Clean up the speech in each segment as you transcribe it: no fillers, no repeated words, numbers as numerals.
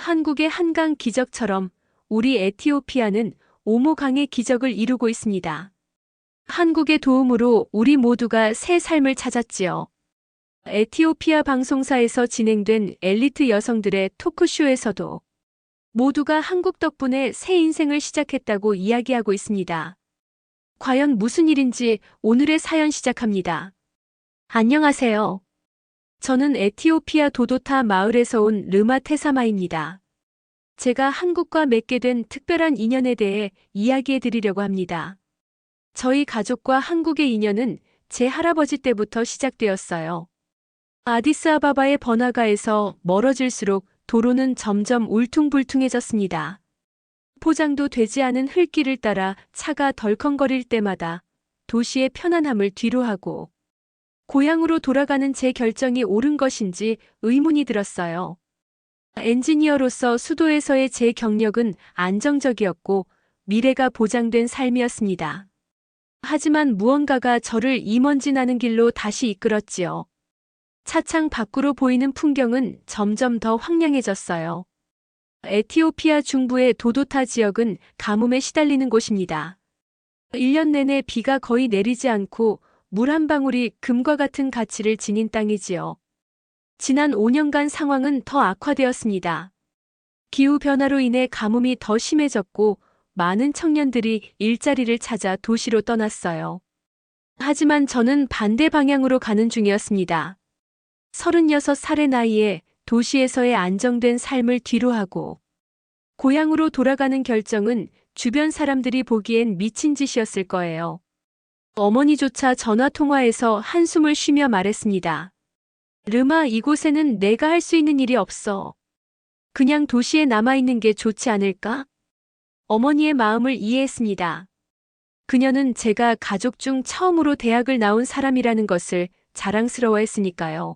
한국의 한강 기적처럼 우리 에티오피아는 오모강의 기적을 이루고 있습니다. 한국의 도움으로 우리 모두가 새 삶을 찾았지요. 에티오피아 방송사에서 진행된 엘리트 여성들의 토크쇼에서도 모두가 한국 덕분에 새 인생을 시작했다고 이야기하고 있습니다. 과연 무슨 일인지 오늘의 사연 시작합니다. 안녕하세요. 저는 에티오피아 도도타 마을에서 온 르마 테사마입니다. 제가 한국과 맺게 된 특별한 인연에 대해 이야기해 드리려고 합니다. 저희 가족과 한국의 인연은 제 할아버지 때부터 시작되었어요. 아디스아바바의 번화가에서 멀어질수록 도로는 점점 울퉁불퉁해졌습니다. 포장도 되지 않은 흙길을 따라 차가 덜컹거릴 때마다 도시의 편안함을 뒤로하고 고향으로 돌아가는 제 결정이 옳은 것인지 의문이 들었어요. 엔지니어로서 수도에서의 제 경력은 안정적이었고 미래가 보장된 삶이었습니다. 하지만 무언가가 저를 이 먼지 나는 길로 다시 이끌었지요. 차창 밖으로 보이는 풍경은 점점 더 황량해졌어요. 에티오피아 중부의 도도타 지역은 가뭄에 시달리는 곳입니다. 1년 내내 비가 거의 내리지 않고 물 한 방울이 금과 같은 가치를 지닌 땅이지요. 지난 5년간 상황은 더 악화되었습니다. 기후변화로 인해 가뭄이 더 심해졌고 많은 청년들이 일자리를 찾아 도시로 떠났어요. 하지만 저는 반대 방향으로 가는 중이었습니다. 36살의 나이에 도시에서의 안정된 삶을 뒤로하고 고향으로 돌아가는 결정은 주변 사람들이 보기엔 미친 짓이었을 거예요. 어머니조차 전화통화에서 한숨을 쉬며 말했습니다. 르마, 이곳에는 내가 할 수 있는 일이 없어. 그냥 도시에 남아있는 게 좋지 않을까? 어머니의 마음을 이해했습니다. 그녀는 제가 가족 중 처음으로 대학을 나온 사람이라는 것을 자랑스러워했으니까요.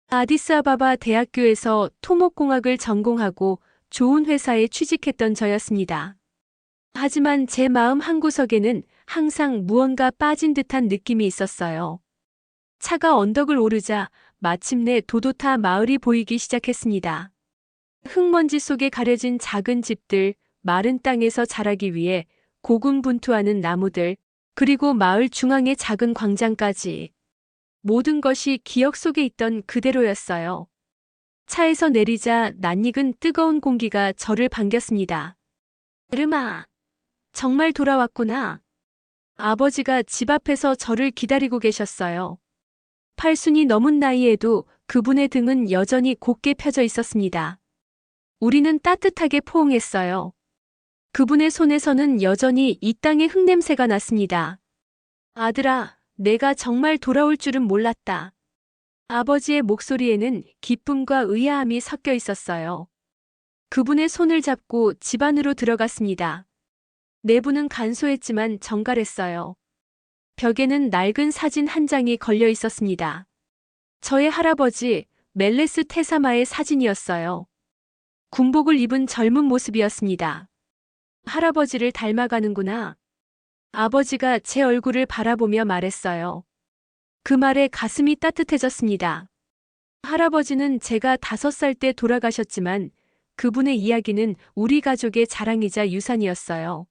아디스아바바 대학교에서 토목공학을 전공하고 좋은 회사에 취직했던 저였습니다. 하지만 제 마음 한구석에는 항상 무언가 빠진 듯한 느낌이 있었어요. 차가 언덕을 오르자 마침내 도도타 마을이 보이기 시작했습니다. 흙먼지 속에 가려진 작은 집들, 마른 땅에서 자라기 위해 고군분투하는 나무들, 그리고 마을 중앙의 작은 광장까지. 모든 것이 기억 속에 있던 그대로였어요. 차에서 내리자 낯익은 뜨거운 공기가 저를 반겼습니다. 르마, 정말 돌아왔구나. 아버지가 집 앞에서 저를 기다리고 계셨어요. 팔순이 넘은 나이에도 그분의 등은 여전히 곧게 펴져 있었습니다. 우리는 따뜻하게 포옹했어요. 그분의 손에서는 여전히 이 땅의 흙냄새가 났습니다. 아들아, 내가 정말 돌아올 줄은 몰랐다. 아버지의 목소리에는 기쁨과 의아함이 섞여 있었어요. 그분의 손을 잡고 집 안으로 들어갔습니다. 내부는 간소했지만 정갈했어요. 벽에는 낡은 사진 한 장이 걸려 있었습니다. 저의 할아버지 멜레스 테사마의 사진이었어요. 군복을 입은 젊은 모습이었습니다. 할아버지를 닮아가는구나. 아버지가 제 얼굴을 바라보며 말했어요. 그 말에 가슴이 따뜻해졌습니다. 할아버지는 제가 5살 때 돌아가셨지만 그분의 이야기는 우리 가족의 자랑이자 유산이었어요.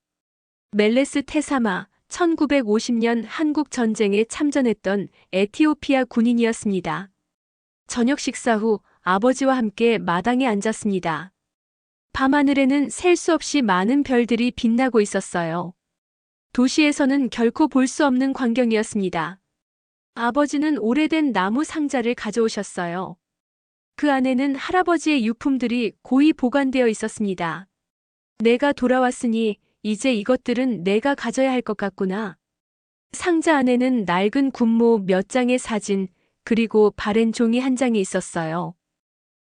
멜레스 테사마, 1950년 한국 전쟁에 참전했던 에티오피아 군인이었습니다. 저녁 식사 후 아버지와 함께 마당에 앉았습니다. 밤하늘에는 셀 수 없이 많은 별들이 빛나고 있었어요. 도시에서는 결코 볼 수 없는 광경이었습니다. 아버지는 오래된 나무 상자를 가져오셨어요. 그 안에는 할아버지의 유품들이 고이 보관되어 있었습니다. 내가 돌아왔으니 이제 이것들은 내가 가져야 할 것 같구나. 상자 안에는 낡은 군모 몇 장의 사진, 그리고 바랜 종이 한 장이 있었어요.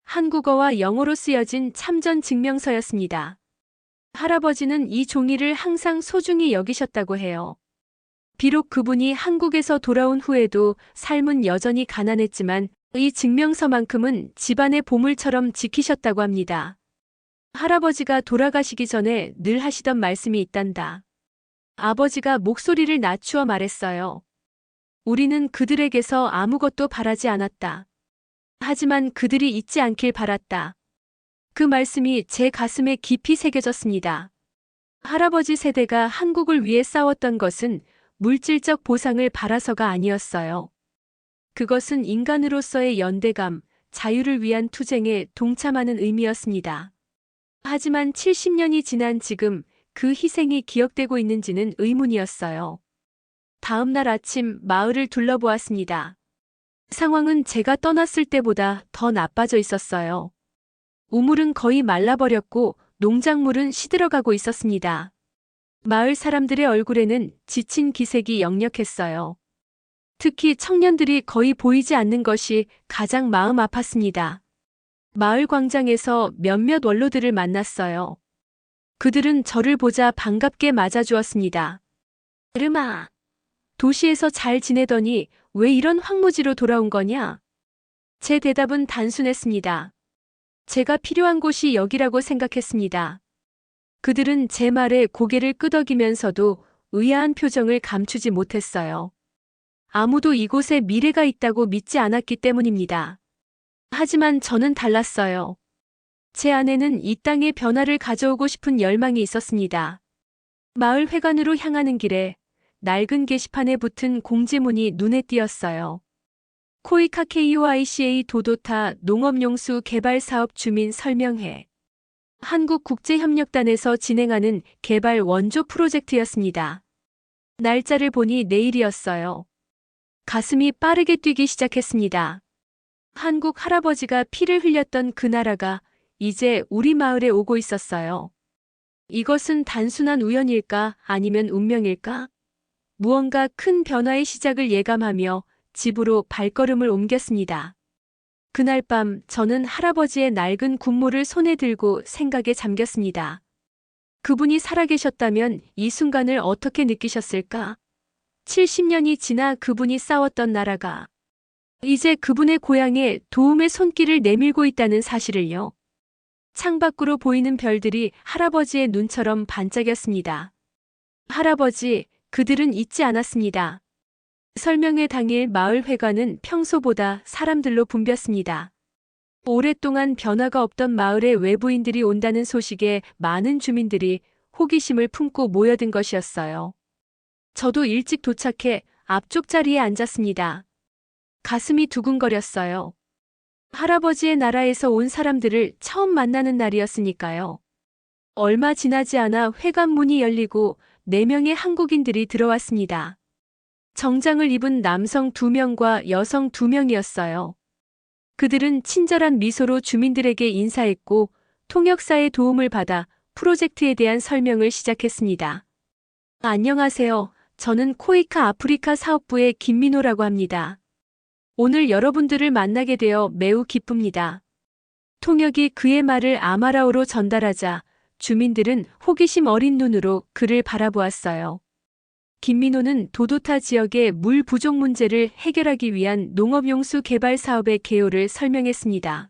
한국어와 영어로 쓰여진 참전 증명서였습니다. 할아버지는 이 종이를 항상 소중히 여기셨다고 해요. 비록 그분이 한국에서 돌아온 후에도 삶은 여전히 가난했지만 이 증명서만큼은 집안의 보물처럼 지키셨다고 합니다. 할아버지가 돌아가시기 전에 늘 하시던 말씀이 있단다. 아버지가 목소리를 낮추어 말했어요. 우리는 그들에게서 아무것도 바라지 않았다. 하지만 그들이 잊지 않길 바랐다. 그 말씀이 제 가슴에 깊이 새겨졌습니다. 할아버지 세대가 한국을 위해 싸웠던 것은 물질적 보상을 바라서가 아니었어요. 그것은 인간으로서의 연대감, 자유를 위한 투쟁에 동참하는 의미였습니다. 하지만 70년이 지난 지금 그 희생이 기억되고 있는지는 의문이었어요. 다음 날 아침 마을을 둘러보았습니다. 상황은 제가 떠났을 때보다 더 나빠져 있었어요. 우물은 거의 말라버렸고 농작물은 시들어가고 있었습니다. 마을 사람들의 얼굴에는 지친 기색이 역력했어요. 특히 청년들이 거의 보이지 않는 것이 가장 마음 아팠습니다. 마을 광장에서 몇몇 원로들을 만났어요. 그들은 저를 보자 반갑게 맞아주었습니다. 이름아, 도시에서 잘 지내더니 왜 이런 황무지로 돌아온 거냐? 제 대답은 단순했습니다. 제가 필요한 곳이 여기라고 생각했습니다. 그들은 제 말에 고개를 끄덕이면서도 의아한 표정을 감추지 못했어요. 아무도 이곳에 미래가 있다고 믿지 않았기 때문입니다. 하지만 저는 달랐어요. 제 안에는 이 땅의 변화를 가져오고 싶은 열망이 있었습니다. 마을 회관으로 향하는 길에 낡은 게시판에 붙은 공지문이 눈에 띄었어요. 코이카 KOICA 도도타 농업용수 개발사업 주민 설명회. 한국국제협력단에서 진행하는 개발 원조 프로젝트였습니다. 날짜를 보니 내일이었어요. 가슴이 빠르게 뛰기 시작했습니다. 한국 할아버지가 피를 흘렸던 그 나라가 이제 우리 마을에 오고 있었어요. 이것은 단순한 우연일까 아니면 운명일까? 무언가 큰 변화의 시작을 예감하며 집으로 발걸음을 옮겼습니다. 그날 밤 저는 할아버지의 낡은 군모를 손에 들고 생각에 잠겼습니다. 그분이 살아계셨다면 이 순간을 어떻게 느끼셨을까? 70년이 지나 그분이 싸웠던 나라가 이제 그분의 고향에 도움의 손길을 내밀고 있다는 사실을요. 창밖으로 보이는 별들이 할아버지의 눈처럼 반짝였습니다. 할아버지, 그들은 잊지 않았습니다. 설명회 당일 마을 회관은 평소보다 사람들로 붐볐습니다. 오랫동안 변화가 없던 마을에 외부인들이 온다는 소식에 많은 주민들이 호기심을 품고 모여든 것이었어요. 저도 일찍 도착해 앞쪽 자리에 앉았습니다. 가슴이 두근거렸어요. 할아버지의 나라에서 온 사람들을 처음 만나는 날이었으니까요. 얼마 지나지 않아 회관 문이 열리고 4명의 한국인들이 들어왔습니다. 정장을 입은 남성 2명과 여성 2명이었어요. 그들은 친절한 미소로 주민들에게 인사했고 통역사의 도움을 받아 프로젝트에 대한 설명을 시작했습니다. 안녕하세요. 저는 코이카 아프리카 사업부의 김민호라고 합니다. 오늘 여러분들을 만나게 되어 매우 기쁩니다. 통역이 그의 말을 아마라어로 전달하자 주민들은 호기심 어린 눈으로 그를 바라보았어요. 김민호는 도도타 지역의 물 부족 문제를 해결하기 위한 농업용수 개발 사업의 개요를 설명했습니다.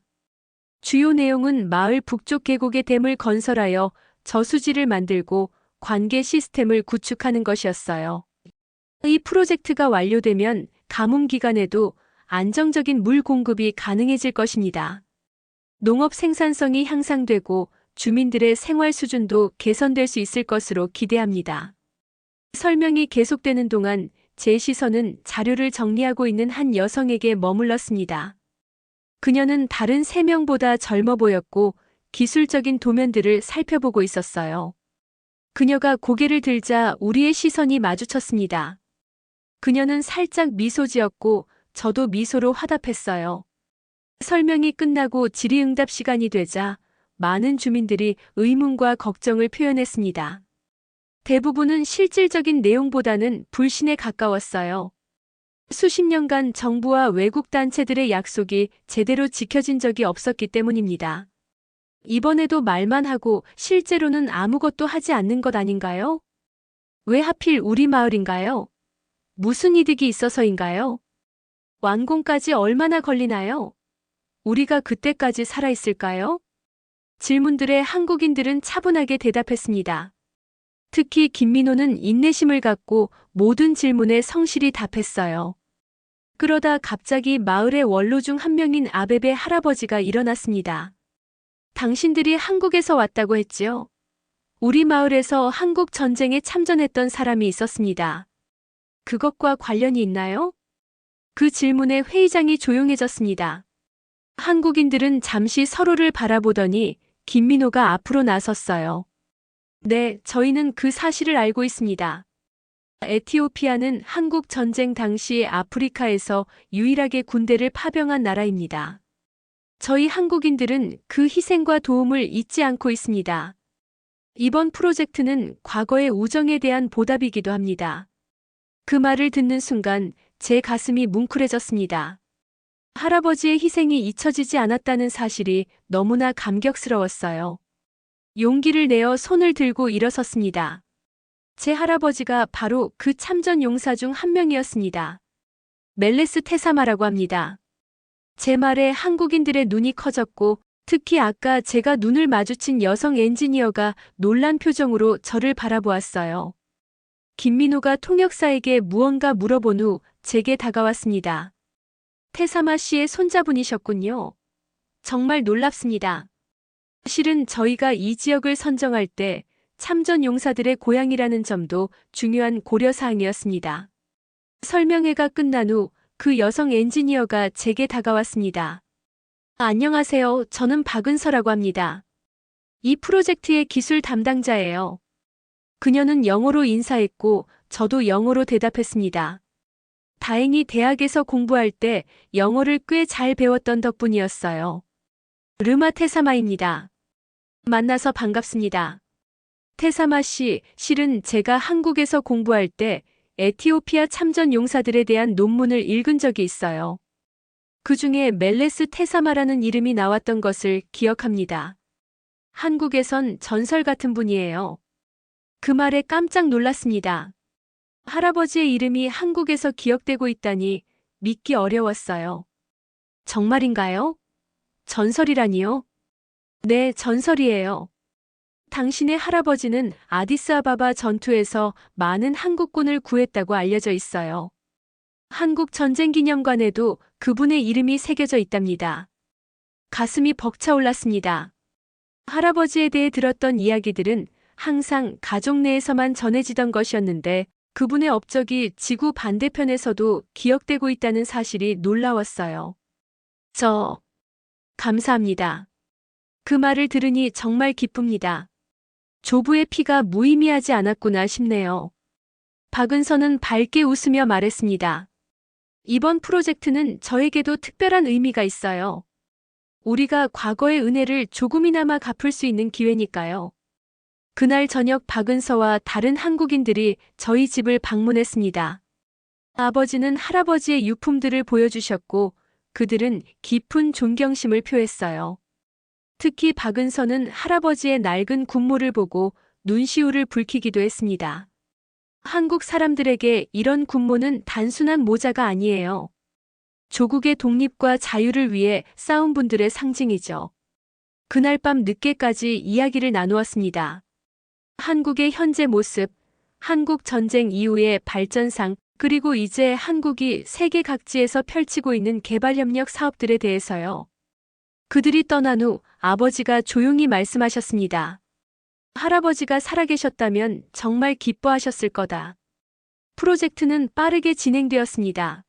주요 내용은 마을 북쪽 계곡에 댐을 건설하여 저수지를 만들고 관계 시스템을 구축하는 것이었어요. 이 프로젝트가 완료되면 가뭄 기간에도 안정적인 물 공급이 가능해질 것입니다. 농업 생산성이 향상되고 주민들의 생활 수준도 개선될 수 있을 것으로 기대합니다. 설명이 계속되는 동안 제 시선은 자료를 정리하고 있는 한 여성에게 머물렀습니다. 그녀는 다른 3명보다 젊어 보였고 기술적인 도면들을 살펴보고 있었어요. 그녀가 고개를 들자 우리의 시선이 마주쳤습니다. 그녀는 살짝 미소 지었고 저도 미소로 화답했어요. 설명이 끝나고 질의응답 시간이 되자 많은 주민들이 의문과 걱정을 표현했습니다. 대부분은 실질적인 내용보다는 불신에 가까웠어요. 수십 년간 정부와 외국 단체들의 약속이 제대로 지켜진 적이 없었기 때문입니다. 이번에도 말만 하고 실제로는 아무것도 하지 않는 것 아닌가요? 왜 하필 우리 마을인가요? 무슨 이득이 있어서인가요? 완공까지 얼마나 걸리나요? 우리가 그때까지 살아있을까요? 질문들에 한국인들은 차분하게 대답했습니다. 특히 김민호는 인내심을 갖고 모든 질문에 성실히 답했어요. 그러다 갑자기 마을의 원로 중 한 명인 아베베 할아버지가 일어났습니다. 당신들이 한국에서 왔다고 했지요? 우리 마을에서 한국 전쟁에 참전했던 사람이 있었습니다. 그것과 관련이 있나요? 그 질문에 회의장이 조용해졌습니다. 한국인들은 잠시 서로를 바라보더니 김민호가 앞으로 나섰어요. 네, 저희는 그 사실을 알고 있습니다. 에티오피아는 한국 전쟁 당시 아프리카에서 유일하게 군대를 파병한 나라입니다. 저희 한국인들은 그 희생과 도움을 잊지 않고 있습니다. 이번 프로젝트는 과거의 우정에 대한 보답이기도 합니다. 그 말을 듣는 순간 제 가슴이 뭉클해졌습니다. 할아버지의 희생이 잊혀지지 않았다는 사실이 너무나 감격스러웠어요. 용기를 내어 손을 들고 일어섰습니다. 제 할아버지가 바로 그 참전 용사 중 한 명이었습니다. 멜레스 테사마라고 합니다. 제 말에 한국인들의 눈이 커졌고 특히 아까 제가 눈을 마주친 여성 엔지니어가 놀란 표정으로 저를 바라보았어요. 김민호가 통역사에게 무언가 물어본 후 제게 다가왔습니다. 테사마 씨의 손자분이셨군요. 정말 놀랍습니다. 실은 저희가 이 지역을 선정할 때 참전 용사들의 고향이라는 점도 중요한 고려사항이었습니다. 설명회가 끝난 후 그 여성 엔지니어가 제게 다가왔습니다. 안녕하세요. 저는 박은서라고 합니다. 이 프로젝트의 기술 담당자예요. 그녀는 영어로 인사했고 저도 영어로 대답했습니다. 다행히 대학에서 공부할 때 영어를 꽤 잘 배웠던 덕분이었어요. 르마 테사마입니다. 만나서 반갑습니다. 테사마 씨, 실은 제가 한국에서 공부할 때 에티오피아 참전 용사들에 대한 논문을 읽은 적이 있어요. 그 중에 멜레스 테사마라는 이름이 나왔던 것을 기억합니다. 한국에선 전설 같은 분이에요. 그 말에 깜짝 놀랐습니다. 할아버지의 이름이 한국에서 기억되고 있다니 믿기 어려웠어요. 정말인가요? 전설이라니요? 네, 전설이에요. 당신의 할아버지는 아디스아바바 전투에서 많은 한국군을 구했다고 알려져 있어요. 한국 전쟁기념관에도 그분의 이름이 새겨져 있답니다. 가슴이 벅차올랐습니다. 할아버지에 대해 들었던 이야기들은 항상 가족 내에서만 전해지던 것이었는데 그분의 업적이 지구 반대편에서도 기억되고 있다는 사실이 놀라웠어요. 감사합니다. 그 말을 들으니 정말 기쁩니다. 조부의 피가 무의미하지 않았구나 싶네요. 박은서는 밝게 웃으며 말했습니다. 이번 프로젝트는 저에게도 특별한 의미가 있어요. 우리가 과거의 은혜를 조금이나마 갚을 수 있는 기회니까요. 그날 저녁 박은서와 다른 한국인들이 저희 집을 방문했습니다. 아버지는 할아버지의 유품들을 보여주셨고 그들은 깊은 존경심을 표했어요. 특히 박은서는 할아버지의 낡은 군모를 보고 눈시울을 붉히기도 했습니다. 한국 사람들에게 이런 군모는 단순한 모자가 아니에요. 조국의 독립과 자유를 위해 싸운 분들의 상징이죠. 그날 밤 늦게까지 이야기를 나누었습니다. 한국의 현재 모습, 한국 전쟁 이후의 발전상, 그리고 이제 한국이 세계 각지에서 펼치고 있는 개발협력 사업들에 대해서요. 그들이 떠난 후 아버지가 조용히 말씀하셨습니다. 할아버지가 살아계셨다면 정말 기뻐하셨을 거다. 프로젝트는 빠르게 진행되었습니다.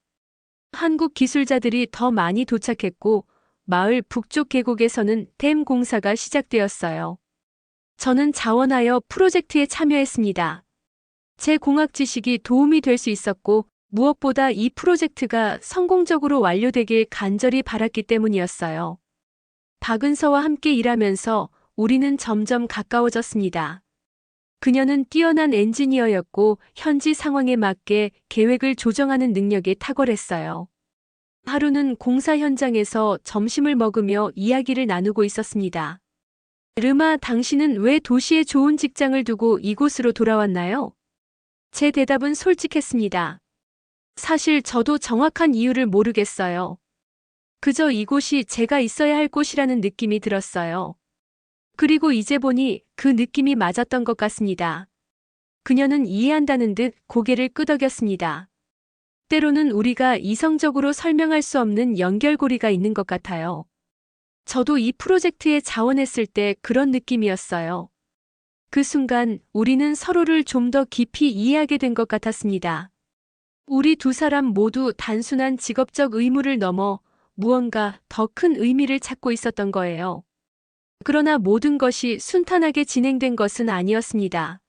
한국 기술자들이 더 많이 도착했고 마을 북쪽 계곡에서는 댐 공사가 시작되었어요. 저는 자원하여 프로젝트에 참여했습니다. 제 공학 지식이 도움이 될 수 있었고 무엇보다 이 프로젝트가 성공적으로 완료되길 간절히 바랐기 때문이었어요. 박은서와 함께 일하면서 우리는 점점 가까워졌습니다. 그녀는 뛰어난 엔지니어였고 현지 상황에 맞게 계획을 조정하는 능력이 탁월했어요. 하루는 공사 현장에서 점심을 먹으며 이야기를 나누고 있었습니다. 르마, 당신은 왜 도시에 좋은 직장을 두고 이곳으로 돌아왔나요? 제 대답은 솔직했습니다. 사실 저도 정확한 이유를 모르겠어요. 그저 이곳이 제가 있어야 할 곳이라는 느낌이 들었어요. 그리고 이제 보니 그 느낌이 맞았던 것 같습니다. 그녀는 이해한다는 듯 고개를 끄덕였습니다. 때로는 우리가 이성적으로 설명할 수 없는 연결고리가 있는 것 같아요. 저도 이 프로젝트에 자원했을 때 그런 느낌이었어요. 그 순간 우리는 서로를 좀 더 깊이 이해하게 된 것 같았습니다. 우리 두 사람 모두 단순한 직업적 의무를 넘어 무언가 더 큰 의미를 찾고 있었던 거예요. 그러나 모든 것이 순탄하게 진행된 것은 아니었습니다.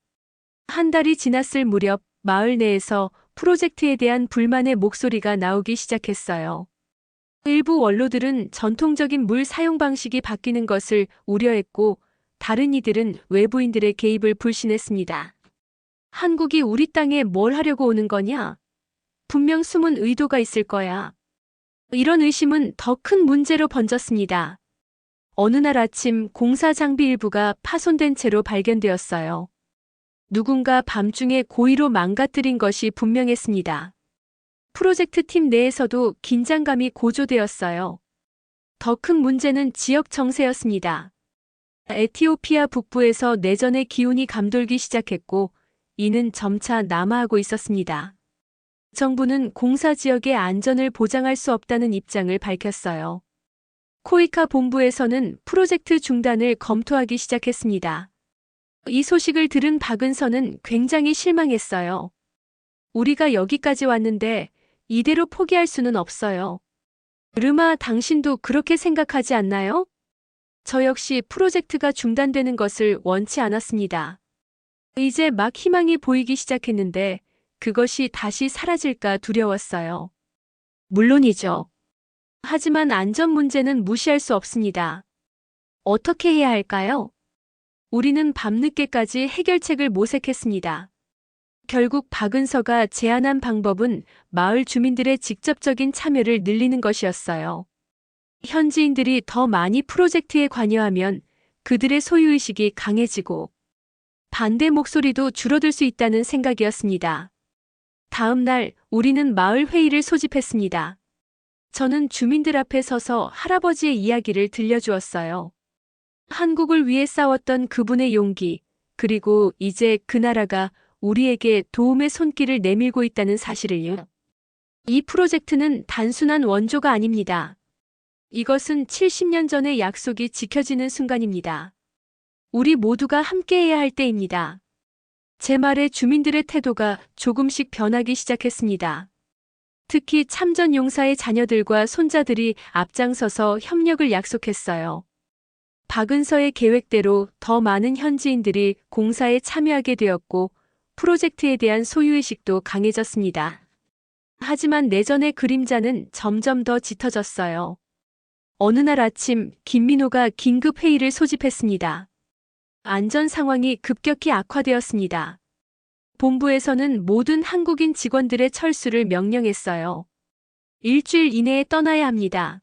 한 달이 지났을 무렵 마을 내에서 프로젝트에 대한 불만의 목소리가 나오기 시작했어요. 일부 원로들은 전통적인 물 사용 방식이 바뀌는 것을 우려했고, 다른 이들은 외부인들의 개입을 불신했습니다. 한국이 우리 땅에 뭘 하려고 오는 거냐? 분명 숨은 의도가 있을 거야. 이런 의심은 더 큰 문제로 번졌습니다. 어느 날 아침 공사 장비 일부가 파손된 채로 발견되었어요. 누군가 밤중에 고의로 망가뜨린 것이 분명했습니다. 프로젝트 팀 내에서도 긴장감이 고조되었어요. 더 큰 문제는 지역 정세였습니다. 에티오피아 북부에서 내전의 기운이 감돌기 시작했고, 이는 점차 남하하고 있었습니다. 정부는 공사 지역의 안전을 보장할 수 없다는 입장을 밝혔어요. 코이카 본부에서는 프로젝트 중단을 검토하기 시작했습니다. 이 소식을 들은 박은서는 굉장히 실망했어요. 우리가 여기까지 왔는데 이대로 포기할 수는 없어요. 르마, 당신도 그렇게 생각하지 않나요? 저 역시 프로젝트가 중단되는 것을 원치 않았습니다. 이제 막 희망이 보이기 시작했는데 그것이 다시 사라질까 두려웠어요. 물론이죠. 하지만 안전 문제는 무시할 수 없습니다. 어떻게 해야 할까요? 우리는 밤늦게까지 해결책을 모색했습니다. 결국 박은서가 제안한 방법은 마을 주민들의 직접적인 참여를 늘리는 것이었어요. 현지인들이 더 많이 프로젝트에 관여하면 그들의 소유의식이 강해지고 반대 목소리도 줄어들 수 있다는 생각이었습니다. 다음 날 우리는 마을 회의를 소집했습니다. 저는 주민들 앞에 서서 할아버지의 이야기를 들려주었어요. 한국을 위해 싸웠던 그분의 용기, 그리고 이제 그 나라가 우리에게 도움의 손길을 내밀고 있다는 사실을요. 이 프로젝트는 단순한 원조가 아닙니다. 이것은 70년 전의 약속이 지켜지는 순간입니다. 우리 모두가 함께해야 할 때입니다. 제 말에 주민들의 태도가 조금씩 변하기 시작했습니다. 특히 참전 용사의 자녀들과 손자들이 앞장서서 협력을 약속했어요. 박은서의 계획대로 더 많은 현지인들이 공사에 참여하게 되었고 프로젝트에 대한 소유의식도 강해졌습니다. 하지만 내전의 그림자는 점점 더 짙어졌어요. 어느 날 아침 김민호가 긴급 회의를 소집했습니다. 안전 상황이 급격히 악화되었습니다. 본부에서는 모든 한국인 직원들의 철수를 명령했어요. 일주일 이내에 떠나야 합니다.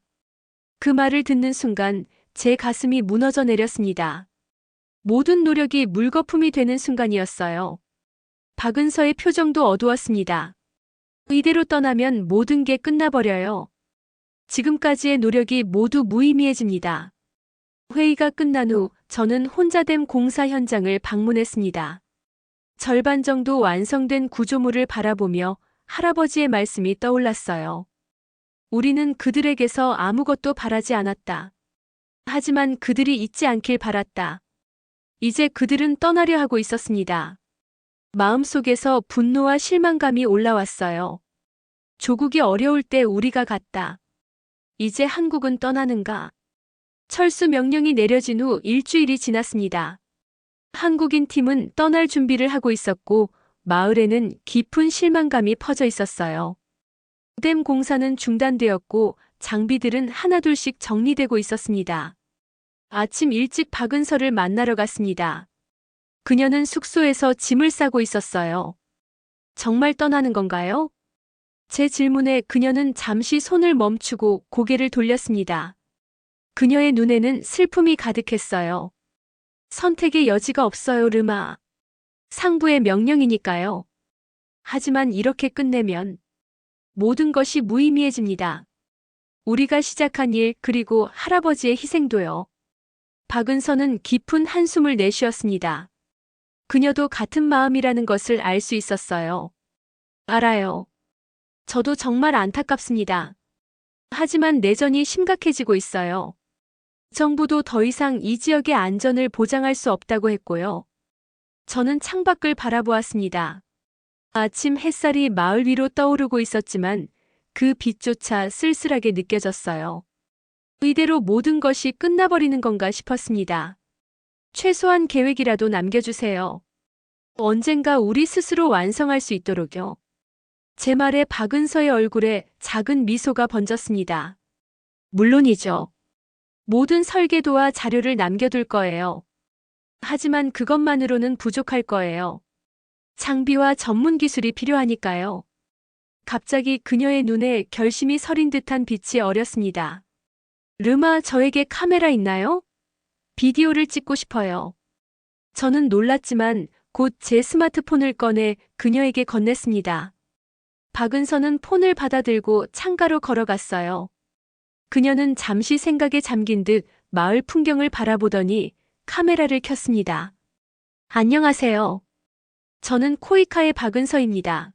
그 말을 듣는 순간 제 가슴이 무너져 내렸습니다. 모든 노력이 물거품이 되는 순간이었어요. 박은서의 표정도 어두웠습니다. 이대로 떠나면 모든 게 끝나버려요. 지금까지의 노력이 모두 무의미해집니다. 회의가 끝난 후 저는 혼자됨 공사 현장을 방문했습니다. 절반 정도 완성된 구조물을 바라보며 할아버지의 말씀이 떠올랐어요. 우리는 그들에게서 아무것도 바라지 않았다. 하지만 그들이 잊지 않길 바랐다. 이제 그들은 떠나려 하고 있었습니다. 마음속에서 분노와 실망감이 올라왔어요. 조국이 어려울 때 우리가 갔다. 이제 한국은 떠나는가? 철수 명령이 내려진 후 일주일이 지났습니다. 한국인 팀은 떠날 준비를 하고 있었고 마을에는 깊은 실망감이 퍼져 있었어요. 댐 공사는 중단되었고 장비들은 하나둘씩 정리되고 있었습니다. 아침 일찍 박은서를 만나러 갔습니다. 그녀는 숙소에서 짐을 싸고 있었어요. 정말 떠나는 건가요? 제 질문에 그녀는 잠시 손을 멈추고 고개를 돌렸습니다. 그녀의 눈에는 슬픔이 가득했어요. 선택의 여지가 없어요, 르마. 상부의 명령이니까요. 하지만 이렇게 끝내면 모든 것이 무의미해집니다. 우리가 시작한 일 그리고 할아버지의 희생도요. 박은서는 깊은 한숨을 내쉬었습니다. 그녀도 같은 마음이라는 것을 알 수 있었어요. 알아요. 저도 정말 안타깝습니다. 하지만 내전이 심각해지고 있어요. 정부도 더 이상 이 지역의 안전을 보장할 수 없다고 했고요. 저는 창밖을 바라보았습니다. 아침 햇살이 마을 위로 떠오르고 있었지만 그 빛조차 쓸쓸하게 느껴졌어요. 이대로 모든 것이 끝나버리는 건가 싶었습니다. 최소한 계획이라도 남겨주세요. 언젠가 우리 스스로 완성할 수 있도록요. 제 말에 박은서의 얼굴에 작은 미소가 번졌습니다. 물론이죠. 모든 설계도와 자료를 남겨둘 거예요. 하지만 그것만으로는 부족할 거예요. 장비와 전문 기술이 필요하니까요. 갑자기 그녀의 눈에 결심이 서린 듯한 빛이 어렸습니다. 르마, 저에게 카메라 있나요? 비디오를 찍고 싶어요. 저는 놀랐지만 곧 제 스마트폰을 꺼내 그녀에게 건넸습니다. 박은서는 폰을 받아들고 창가로 걸어갔어요. 그녀는 잠시 생각에 잠긴 듯 마을 풍경을 바라보더니 카메라를 켰습니다. 안녕하세요. 저는 코이카의 박은서입니다.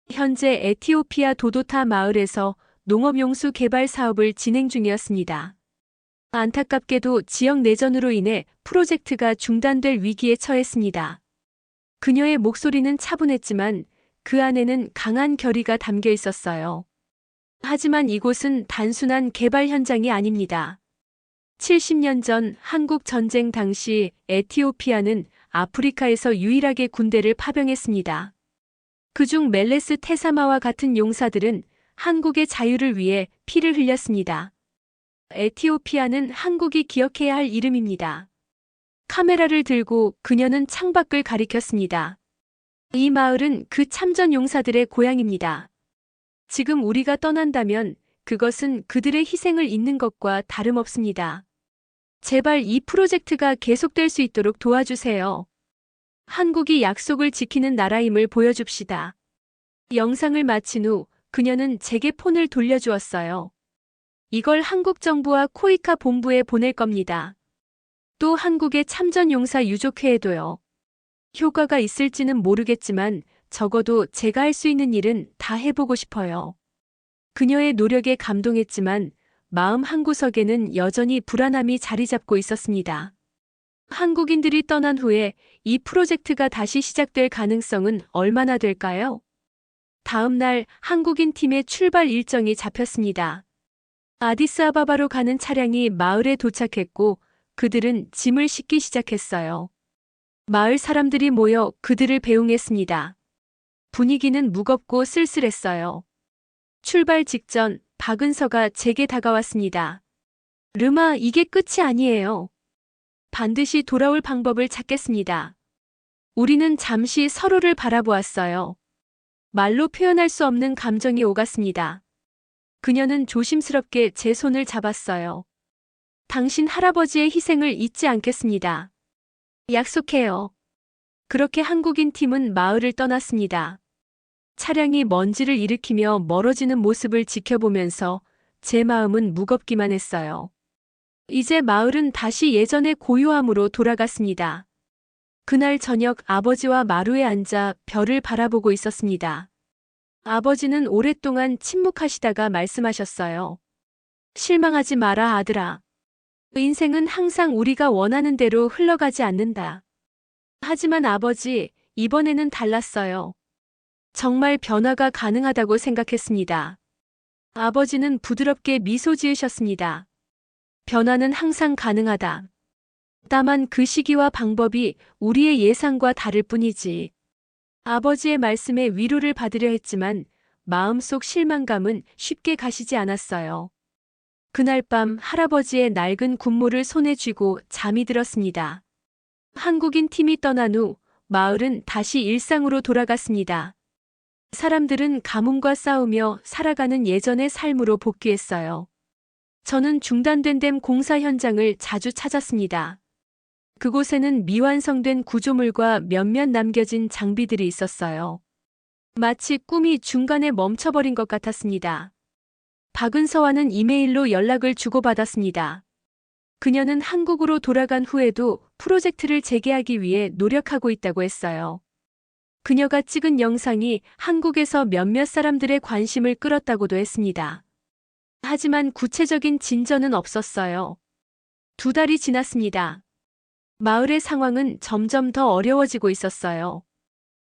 현재 에티오피아 도도타 마을에서 농업용수 개발 사업을 진행 중이었습니다. 안타깝게도 지역 내전으로 인해 프로젝트가 중단될 위기에 처했습니다. 그녀의 목소리는 차분했지만 그 안에는 강한 결의가 담겨 있었어요. 하지만 이곳은 단순한 개발 현장이 아닙니다. 70년 전 한국 전쟁 당시 에티오피아는 아프리카에서 유일하게 군대를 파병했습니다. 그중 멜레스 테사마와 같은 용사들은 한국의 자유를 위해 피를 흘렸습니다. 에티오피아는 한국이 기억해야 할 이름입니다. 카메라를 들고 그녀는 창밖을 가리켰습니다. 이 마을은 그 참전 용사들의 고향입니다. 지금 우리가 떠난다면 그것은 그들의 희생을 잇는 것과 다름없습니다. 제발 이 프로젝트가 계속될 수 있도록 도와주세요. 한국이 약속을 지키는 나라임을 보여줍시다. 영상을 마친 후 그녀는 제게 폰을 돌려주었어요. 이걸 한국 정부와 코이카 본부에 보낼 겁니다. 또 한국의 참전용사 유족회에도요. 효과가 있을지는 모르겠지만 적어도 제가 할 수 있는 일은 다 해보고 싶어요. 그녀의 노력에 감동했지만 마음 한구석에는 여전히 불안함이 자리 잡고 있었습니다. 한국인들이 떠난 후에 이 프로젝트가 다시 시작될 가능성은 얼마나 될까요? 다음 날 한국인 팀의 출발 일정이 잡혔습니다. 아디스아바바로 가는 차량이 마을에 도착했고 그들은 짐을 싣기 시작했어요. 마을 사람들이 모여 그들을 배웅했습니다. 분위기는 무겁고 쓸쓸했어요. 출발 직전 박은서가 제게 다가왔습니다. 르마, 이게 끝이 아니에요. 반드시 돌아올 방법을 찾겠습니다. 우리는 잠시 서로를 바라보았어요. 말로 표현할 수 없는 감정이 오갔습니다. 그녀는 조심스럽게 제 손을 잡았어요. 당신 할아버지의 희생을 잊지 않겠습니다. 약속해요. 그렇게 한국인 팀은 마을을 떠났습니다. 차량이 먼지를 일으키며 멀어지는 모습을 지켜보면서 제 마음은 무겁기만 했어요. 이제 마을은 다시 예전의 고요함으로 돌아갔습니다. 그날 저녁 아버지와 마루에 앉아 별을 바라보고 있었습니다. 아버지는 오랫동안 침묵하시다가 말씀하셨어요. 실망하지 마라, 아들아. 인생은 항상 우리가 원하는 대로 흘러가지 않는다. 하지만 아버지, 이번에는 달랐어요. 정말 변화가 가능하다고 생각했습니다. 아버지는 부드럽게 미소 지으셨습니다. 변화는 항상 가능하다. 다만 그 시기와 방법이 우리의 예상과 다를 뿐이지. 아버지의 말씀에 위로를 받으려 했지만 마음속 실망감은 쉽게 가시지 않았어요. 그날 밤 할아버지의 낡은 군모를 손에 쥐고 잠이 들었습니다. 한국인 팀이 떠난 후 마을은 다시 일상으로 돌아갔습니다. 사람들은 가뭄과 싸우며 살아가는 예전의 삶으로 복귀했어요. 저는 중단된 댐 공사 현장을 자주 찾았습니다. 그곳에는 미완성된 구조물과 몇몇 남겨진 장비들이 있었어요. 마치 꿈이 중간에 멈춰버린 것 같았습니다. 박은서와는 이메일로 연락을 주고받았습니다. 그녀는 한국으로 돌아간 후에도 프로젝트를 재개하기 위해 노력하고 있다고 했어요. 그녀가 찍은 영상이 한국에서 몇몇 사람들의 관심을 끌었다고도 했습니다. 하지만 구체적인 진전은 없었어요. 2달이 지났습니다. 마을의 상황은 점점 더 어려워지고 있었어요.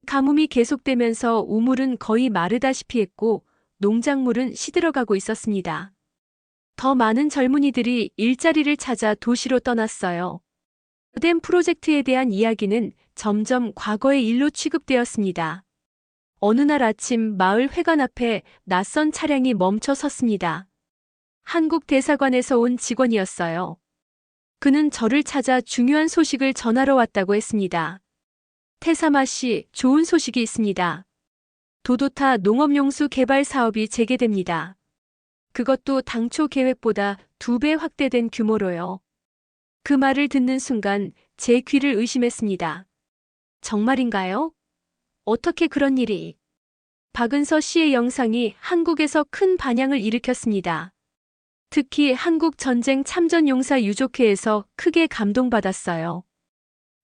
가뭄이 계속되면서 우물은 거의 마르다시피 했고 농작물은 시들어가고 있었습니다. 더 많은 젊은이들이 일자리를 찾아 도시로 떠났어요. 댐 프로젝트에 대한 이야기는 점점 과거의 일로 취급되었습니다. 어느 날 아침 마을 회관 앞에 낯선 차량이 멈춰 섰습니다. 한국 대사관에서 온 직원이었어요. 그는 저를 찾아 중요한 소식을 전하러 왔다고 했습니다. 테사마 씨, 좋은 소식이 있습니다. 도도타 농업용수 개발 사업이 재개됩니다. 그것도 당초 계획보다 2배 확대된 규모로요. 그 말을 듣는 순간 제 귀를 의심했습니다. 정말인가요? 어떻게 그런 일이? 박은서 씨의 영상이 한국에서 큰 반향을 일으켰습니다. 특히 한국 전쟁 참전용사 유족회에서 크게 감동받았어요.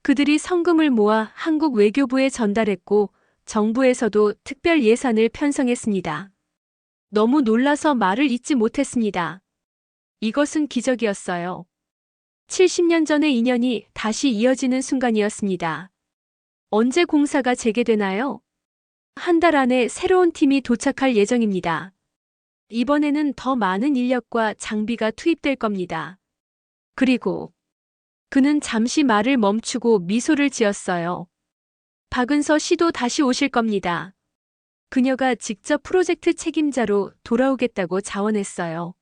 그들이 성금을 모아 한국 외교부에 전달했고 정부에서도 특별 예산을 편성했습니다. 너무 놀라서 말을 잇지 못했습니다. 이것은 기적이었어요. 70년 전의 인연이 다시 이어지는 순간이었습니다. 언제 공사가 재개되나요? 한 달 안에 새로운 팀이 도착할 예정입니다. 이번에는 더 많은 인력과 장비가 투입될 겁니다. 그리고 그는 잠시 말을 멈추고 미소를 지었어요. 박은서 씨도 다시 오실 겁니다. 그녀가 직접 프로젝트 책임자로 돌아오겠다고 자원했어요.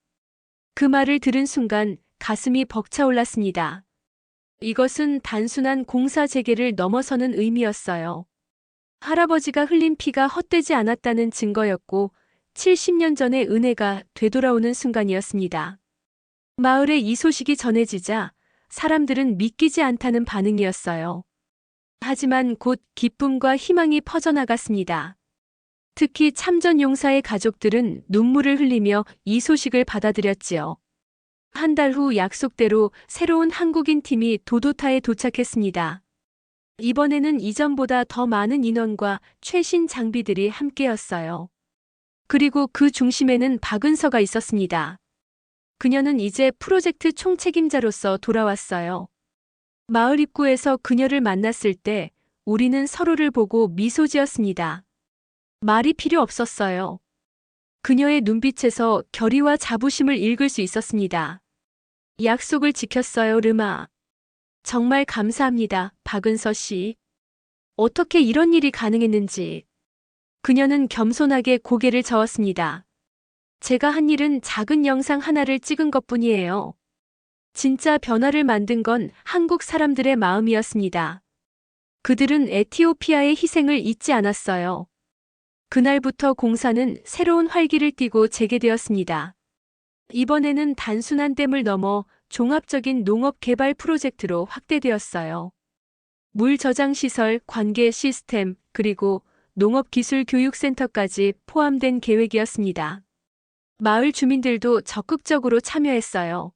그 말을 들은 순간 가슴이 벅차올랐습니다. 이것은 단순한 공사 재개를 넘어서는 의미였어요. 할아버지가 흘린 피가 헛되지 않았다는 증거였고 70년 전의 은혜가 되돌아오는 순간이었습니다. 마을에 이 소식이 전해지자 사람들은 믿기지 않다는 반응이었어요. 하지만 곧 기쁨과 희망이 퍼져나갔습니다. 특히 참전용사의 가족들은 눈물을 흘리며 이 소식을 받아들였지요. 한 달 후 약속대로 새로운 한국인 팀이 도도타에 도착했습니다. 이번에는 이전보다 더 많은 인원과 최신 장비들이 함께였어요. 그리고 그 중심에는 박은서가 있었습니다. 그녀는 이제 프로젝트 총책임자로서 돌아왔어요. 마을 입구에서 그녀를 만났을 때 우리는 서로를 보고 미소 지었습니다. 말이 필요 없었어요. 그녀의 눈빛에서 결의와 자부심을 읽을 수 있었습니다. 약속을 지켰어요, 르마. 정말 감사합니다, 박은서 씨. 어떻게 이런 일이 가능했는지. 그녀는 겸손하게 고개를 저었습니다. 제가 한 일은 작은 영상 하나를 찍은 것뿐이에요. 진짜 변화를 만든 건 한국 사람들의 마음이었습니다. 그들은 에티오피아의 희생을 잊지 않았어요. 그날부터 공사는 새로운 활기를 띠고 재개되었습니다. 이번에는 단순한 댐을 넘어 종합적인 농업 개발 프로젝트로 확대되었어요. 물 저장 시설, 관계 시스템, 그리고 농업기술교육센터까지 포함된 계획이었습니다. 마을 주민들도 적극적으로 참여했어요.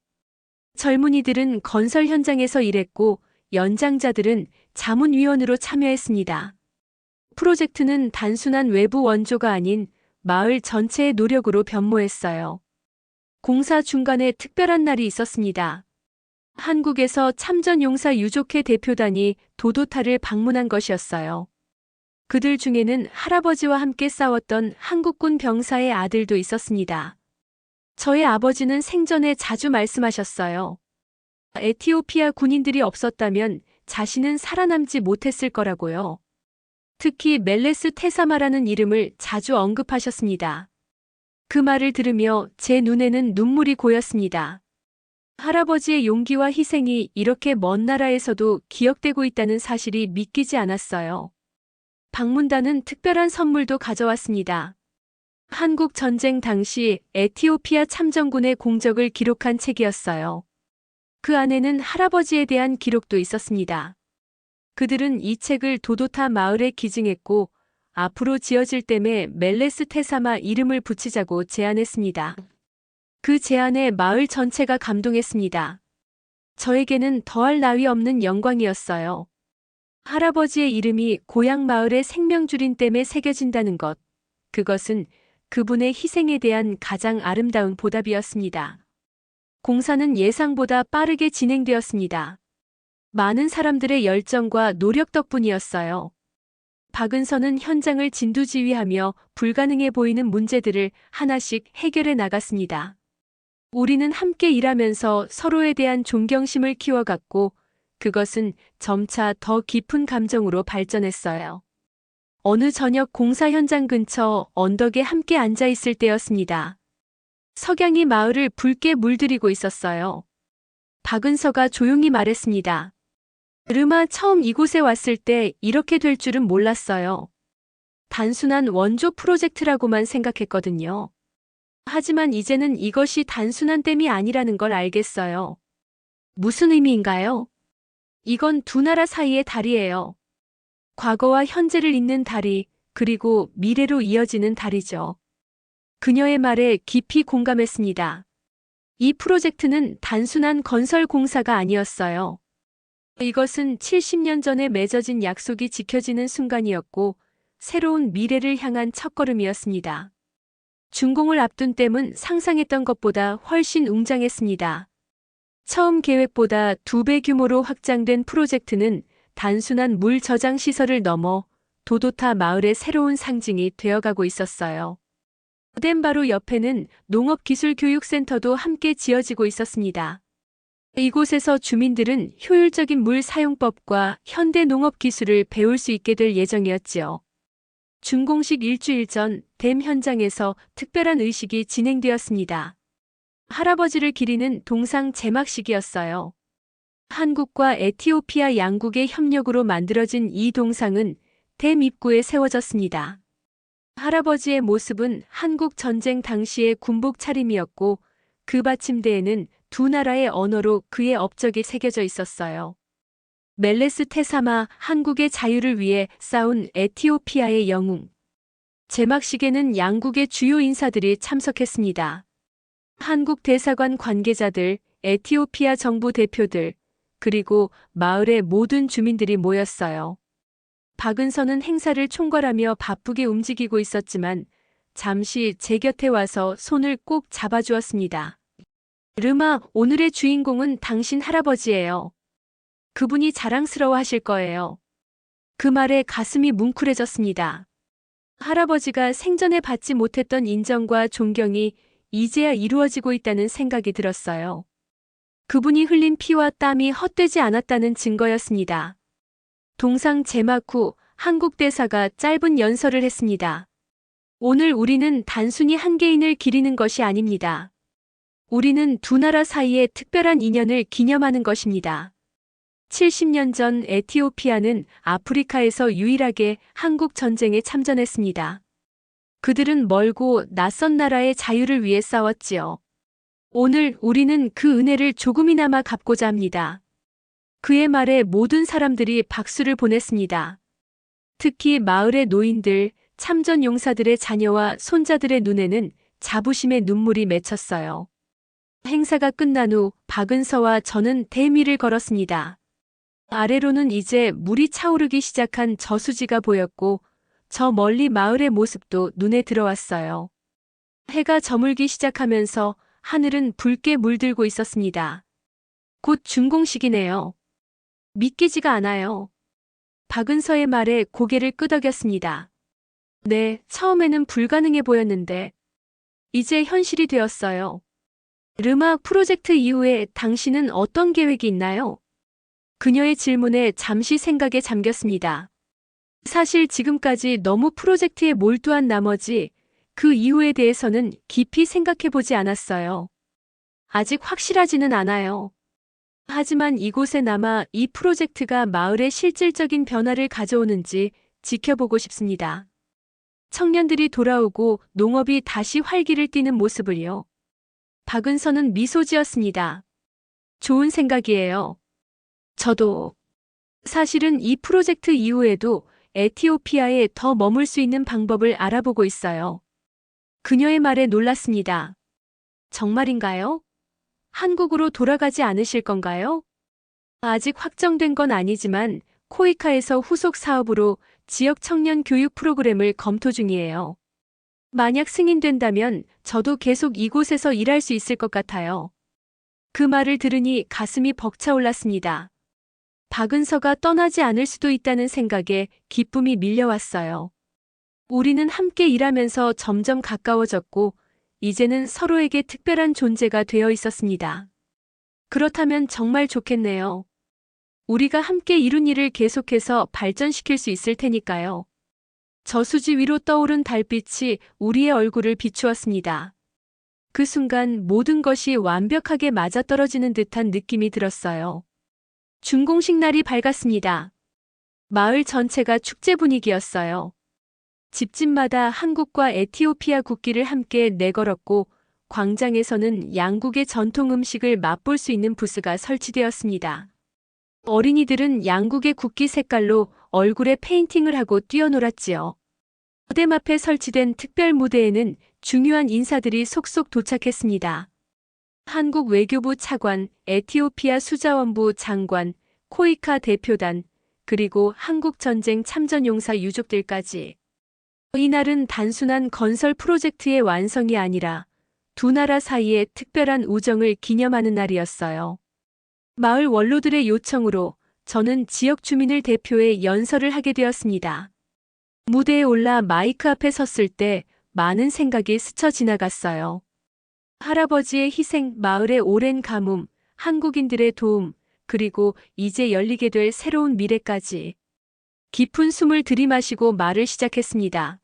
젊은이들은 건설 현장에서 일했고 연장자들은 자문위원으로 참여했습니다. 프로젝트는 단순한 외부 원조가 아닌 마을 전체의 노력으로 변모했어요. 공사 중간에 특별한 날이 있었습니다. 한국에서 참전용사 유족회 대표단이 도도타를 방문한 것이었어요. 그들 중에는 할아버지와 함께 싸웠던 한국군 병사의 아들도 있었습니다. 저의 아버지는 생전에 자주 말씀하셨어요. 에티오피아 군인들이 없었다면 자신은 살아남지 못했을 거라고요. 특히 멜레스 테사마라는 이름을 자주 언급하셨습니다. 그 말을 들으며 제 눈에는 눈물이 고였습니다. 할아버지의 용기와 희생이 이렇게 먼 나라에서도 기억되고 있다는 사실이 믿기지 않았어요. 방문단은 특별한 선물도 가져왔습니다. 한국 전쟁 당시 에티오피아 참전군의 공적을 기록한 책이었어요. 그 안에는 할아버지에 대한 기록도 있었습니다. 그들은 이 책을 도도타 마을에 기증했고 앞으로 지어질 댐에 멜레스 테사마 이름을 붙이자고 제안했습니다. 그 제안에 마을 전체가 감동했습니다. 저에게는 더할 나위 없는 영광이었어요. 할아버지의 이름이 고향 마을의 생명줄인 댐에 새겨진다는 것, 그것은 그분의 희생에 대한 가장 아름다운 보답이었습니다. 공사는 예상보다 빠르게 진행되었습니다. 많은 사람들의 열정과 노력 덕분이었어요. 박은서는 현장을 진두지휘하며 불가능해 보이는 문제들을 하나씩 해결해 나갔습니다. 우리는 함께 일하면서 서로에 대한 존경심을 키워갔고, 그것은 점차 더 깊은 감정으로 발전했어요. 어느 저녁 공사 현장 근처 언덕에 함께 앉아 있을 때였습니다. 석양이 마을을 붉게 물들이고 있었어요. 박은서가 조용히 말했습니다. 르마, 처음 이곳에 왔을 때 이렇게 될 줄은 몰랐어요. 단순한 원조 프로젝트라고만 생각했거든요. 하지만 이제는 이것이 단순한 댐이 아니라는 걸 알겠어요. 무슨 의미인가요? 이건 두 나라 사이의 다리예요. 과거와 현재를 잇는 다리, 그리고 미래로 이어지는 다리죠. 그녀의 말에 깊이 공감했습니다. 이 프로젝트는 단순한 건설 공사가 아니었어요. 이것은 70년 전에 맺어진 약속이 지켜지는 순간이었고, 새로운 미래를 향한 첫걸음이었습니다. 준공을 앞둔 댐은 상상했던 것보다 훨씬 웅장했습니다. 처음 계획보다 2배 규모로 확장된 프로젝트는 단순한 물 저장 시설을 넘어 도도타 마을의 새로운 상징이 되어가고 있었어요. 댐 바로 옆에는 농업기술교육센터도 함께 지어지고 있었습니다. 이곳에서 주민들은 효율적인 물 사용법과 현대 농업 기술을 배울 수 있게 될 예정이었지요. 준공식 일주일 전 댐 현장에서 특별한 의식이 진행되었습니다. 할아버지를 기리는 동상 제막식이었어요. 한국과 에티오피아 양국의 협력으로 만들어진 이 동상은 댐 입구에 세워졌습니다. 할아버지의 모습은 한국 전쟁 당시의 군복 차림이었고, 그 받침대에는 두 나라의 언어로 그의 업적이 새겨져 있었어요. 멜레스 테사마, 한국의 자유를 위해 싸운 에티오피아의 영웅. 제막식에는 양국의 주요 인사들이 참석했습니다. 한국 대사관 관계자들, 에티오피아 정부 대표들, 그리고 마을의 모든 주민들이 모였어요. 박은서는 행사를 총괄하며 바쁘게 움직이고 있었지만 잠시 제 곁에 와서 손을 꼭 잡아주었습니다. 르마, 오늘의 주인공은 당신 할아버지예요. 그분이 자랑스러워 하실 거예요. 그 말에 가슴이 뭉클해졌습니다. 할아버지가 생전에 받지 못했던 인정과 존경이 이제야 이루어지고 있다는 생각이 들었어요. 그분이 흘린 피와 땀이 헛되지 않았다는 증거였습니다. 동상 제막 후 한국 대사가 짧은 연설을 했습니다. 오늘 우리는 단순히 한 개인을 기리는 것이 아닙니다. 우리는 두 나라 사이의 특별한 인연을 기념하는 것입니다. 70년 전 에티오피아는 아프리카에서 유일하게 한국 전쟁에 참전했습니다. 그들은 멀고 낯선 나라의 자유를 위해 싸웠지요. 오늘 우리는 그 은혜를 조금이나마 갚고자 합니다. 그의 말에 모든 사람들이 박수를 보냈습니다. 특히 마을의 노인들, 참전 용사들의 자녀와 손자들의 눈에는 자부심의 눈물이 맺혔어요. 행사가 끝난 후 박은서와 저는 댐 위를 걸었습니다. 아래로는 이제 물이 차오르기 시작한 저수지가 보였고, 저 멀리 마을의 모습도 눈에 들어왔어요. 해가 저물기 시작하면서 하늘은 붉게 물들고 있었습니다. 곧 준공식이네요. 믿기지가 않아요. 박은서의 말에 고개를 끄덕였습니다. 네, 처음에는 불가능해 보였는데 이제 현실이 되었어요. 르마 프로젝트 이후에 당신은 어떤 계획이 있나요? 그녀의 질문에 잠시 생각에 잠겼습니다. 사실 지금까지 너무 프로젝트에 몰두한 나머지 그 이후에 대해서는 깊이 생각해보지 않았어요. 아직 확실하지는 않아요. 하지만 이곳에 남아 이 프로젝트가 마을에 실질적인 변화를 가져오는지 지켜보고 싶습니다. 청년들이 돌아오고 농업이 다시 활기를 띠는 모습을요. 박은서는 미소 지었습니다. 좋은 생각이에요. 저도. 사실은 이 프로젝트 이후에도 에티오피아에 더 머물 수 있는 방법을 알아보고 있어요. 그녀의 말에 놀랐습니다. 정말인가요? 한국으로 돌아가지 않으실 건가요? 아직 확정된 건 아니지만 코이카에서 후속 사업으로 지역 청년 교육 프로그램을 검토 중이에요. 만약 승인된다면 저도 계속 이곳에서 일할 수 있을 것 같아요. 그 말을 들으니 가슴이 벅차올랐습니다. 박은서가 떠나지 않을 수도 있다는 생각에 기쁨이 밀려왔어요. 우리는 함께 일하면서 점점 가까워졌고, 이제는 서로에게 특별한 존재가 되어 있었습니다. 그렇다면 정말 좋겠네요. 우리가 함께 이룬 일을 계속해서 발전시킬 수 있을 테니까요. 저수지 위로 떠오른 달빛이 우리의 얼굴을 비추었습니다. 그 순간 모든 것이 완벽하게 맞아떨어지는 듯한 느낌이 들었어요. 준공식 날이 밝았습니다. 마을 전체가 축제 분위기였어요. 집집마다 한국과 에티오피아 국기를 함께 내걸었고, 광장에서는 양국의 전통 음식을 맛볼 수 있는 부스가 설치되었습니다. 어린이들은 양국의 국기 색깔로 얼굴에 페인팅을 하고 뛰어놀았지요. 무대 앞에 설치된 특별 무대에는 중요한 인사들이 속속 도착했습니다. 한국 외교부 차관, 에티오피아 수자원부 장관, 코이카 대표단, 그리고 한국전쟁 참전용사 유족들까지. 이날은 단순한 건설 프로젝트의 완성이 아니라 두 나라 사이의 특별한 우정을 기념하는 날이었어요. 마을 원로들의 요청으로 저는 지역 주민을 대표해 연설을 하게 되었습니다. 무대에 올라 마이크 앞에 섰을 때 많은 생각이 스쳐 지나갔어요. 할아버지의 희생, 마을의 오랜 가뭄, 한국인들의 도움, 그리고 이제 열리게 될 새로운 미래까지. 깊은 숨을 들이마시고 말을 시작했습니다.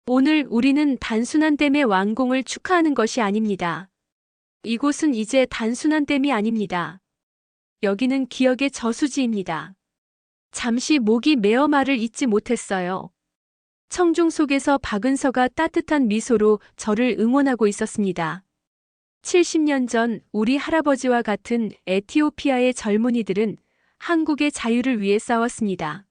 오늘 우리는 단순한 댐의 완공을 축하하는 것이 아닙니다. 이곳은 이제 단순한 댐이 아닙니다. 여기는 기억의 저수지입니다. 잠시 목이 메어 말을 잇지 못했어요. 청중 속에서 박은서가 따뜻한 미소로 저를 응원하고 있었습니다. 70년 전 우리 할아버지와 같은 에티오피아의 젊은이들은 한국의 자유를 위해 싸웠습니다.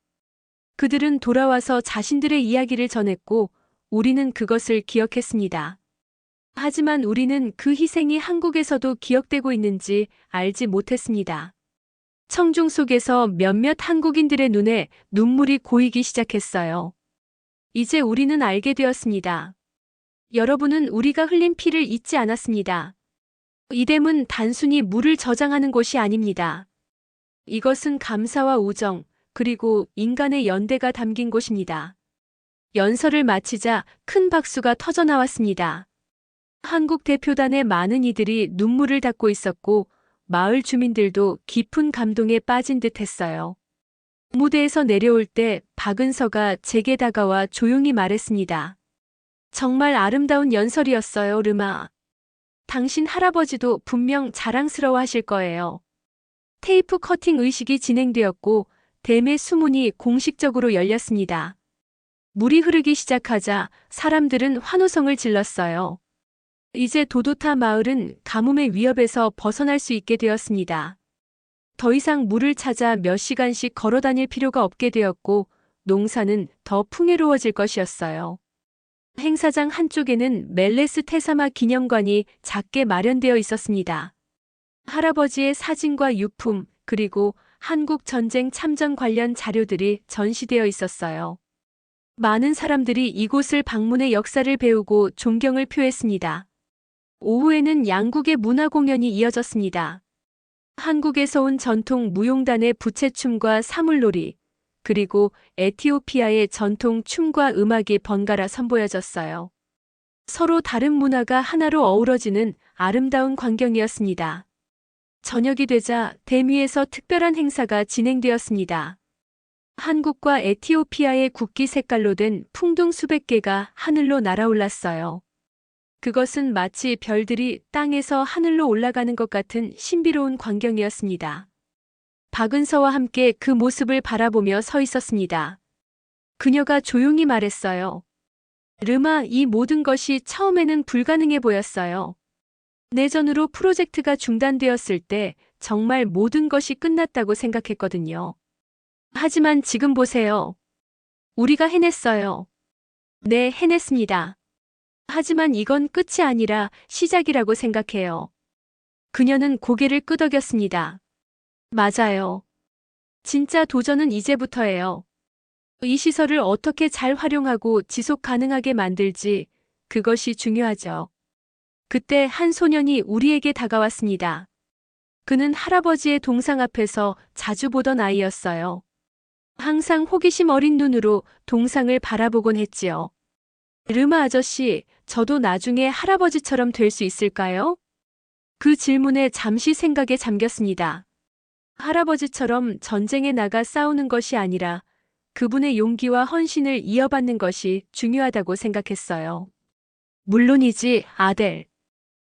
그들은 돌아와서 자신들의 이야기를 전했고, 우리는 그것을 기억했습니다. 하지만 우리는 그 희생이 한국에서도 기억되고 있는지 알지 못했습니다. 청중 속에서 몇몇 한국인들의 눈에 눈물이 고이기 시작했어요. 이제 우리는 알게 되었습니다. 여러분은 우리가 흘린 피를 잊지 않았습니다. 이 댐은 단순히 물을 저장하는 곳이 아닙니다. 이것은 감사와 우정, 그리고 인간의 연대가 담긴 곳입니다. 연설을 마치자 큰 박수가 터져나왔습니다. 한국 대표단의 많은 이들이 눈물을 닦고 있었고, 마을 주민들도 깊은 감동에 빠진 듯 했어요. 무대에서 내려올 때 박은서가 제게 다가와 조용히 말했습니다. 정말 아름다운 연설이었어요, 르마. 당신 할아버지도 분명 자랑스러워 하실 거예요. 테이프 커팅 의식이 진행되었고, 댐의 수문이 공식적으로 열렸습니다. 물이 흐르기 시작하자 사람들은 환호성을 질렀어요. 이제 도도타 마을은 가뭄의 위협에서 벗어날 수 있게 되었습니다. 더 이상 물을 찾아 몇 시간씩 걸어 다닐 필요가 없게 되었고, 농사는 더 풍요로워질 것이었어요. 행사장 한쪽에는 멜레스 테사마 기념관이 작게 마련되어 있었습니다. 할아버지의 사진과 유품, 그리고 한국 전쟁 참전 관련 자료들이 전시되어 있었어요. 많은 사람들이 이곳을 방문해 역사를 배우고 존경을 표했습니다. 오후에는 양국의 문화 공연이 이어졌습니다. 한국에서 온 전통 무용단의 부채춤과 사물놀이, 그리고 에티오피아의 전통 춤과 음악이 번갈아 선보여졌어요. 서로 다른 문화가 하나로 어우러지는 아름다운 광경이었습니다. 저녁이 되자 댐 위에서 특별한 행사가 진행되었습니다. 한국과 에티오피아의 국기 색깔로 된 풍등 수백 개가 하늘로 날아올랐어요. 그것은 마치 별들이 땅에서 하늘로 올라가는 것 같은 신비로운 광경이었습니다. 박은서와 함께 그 모습을 바라보며 서 있었습니다. 그녀가 조용히 말했어요. 르마, 이 모든 것이 처음에는 불가능해 보였어요. 내전으로 프로젝트가 중단되었을 때 정말 모든 것이 끝났다고 생각했거든요. 하지만 지금 보세요. 우리가 해냈어요. 네, 해냈습니다. 하지만 이건 끝이 아니라 시작이라고 생각해요. 그녀는 고개를 끄덕였습니다. 맞아요. 진짜 도전은 이제부터예요. 이 시설을 어떻게 잘 활용하고 지속 가능하게 만들지, 그것이 중요하죠. 그때 한 소년이 우리에게 다가왔습니다. 그는 할아버지의 동상 앞에서 자주 보던 아이였어요. 항상 호기심 어린 눈으로 동상을 바라보곤 했지요. 르마 아저씨, 저도 나중에 할아버지처럼 될 수 있을까요? 그 질문에 잠시 생각에 잠겼습니다. 할아버지처럼 전쟁에 나가 싸우는 것이 아니라 그분의 용기와 헌신을 이어받는 것이 중요하다고 생각했어요. 물론이지, 아델.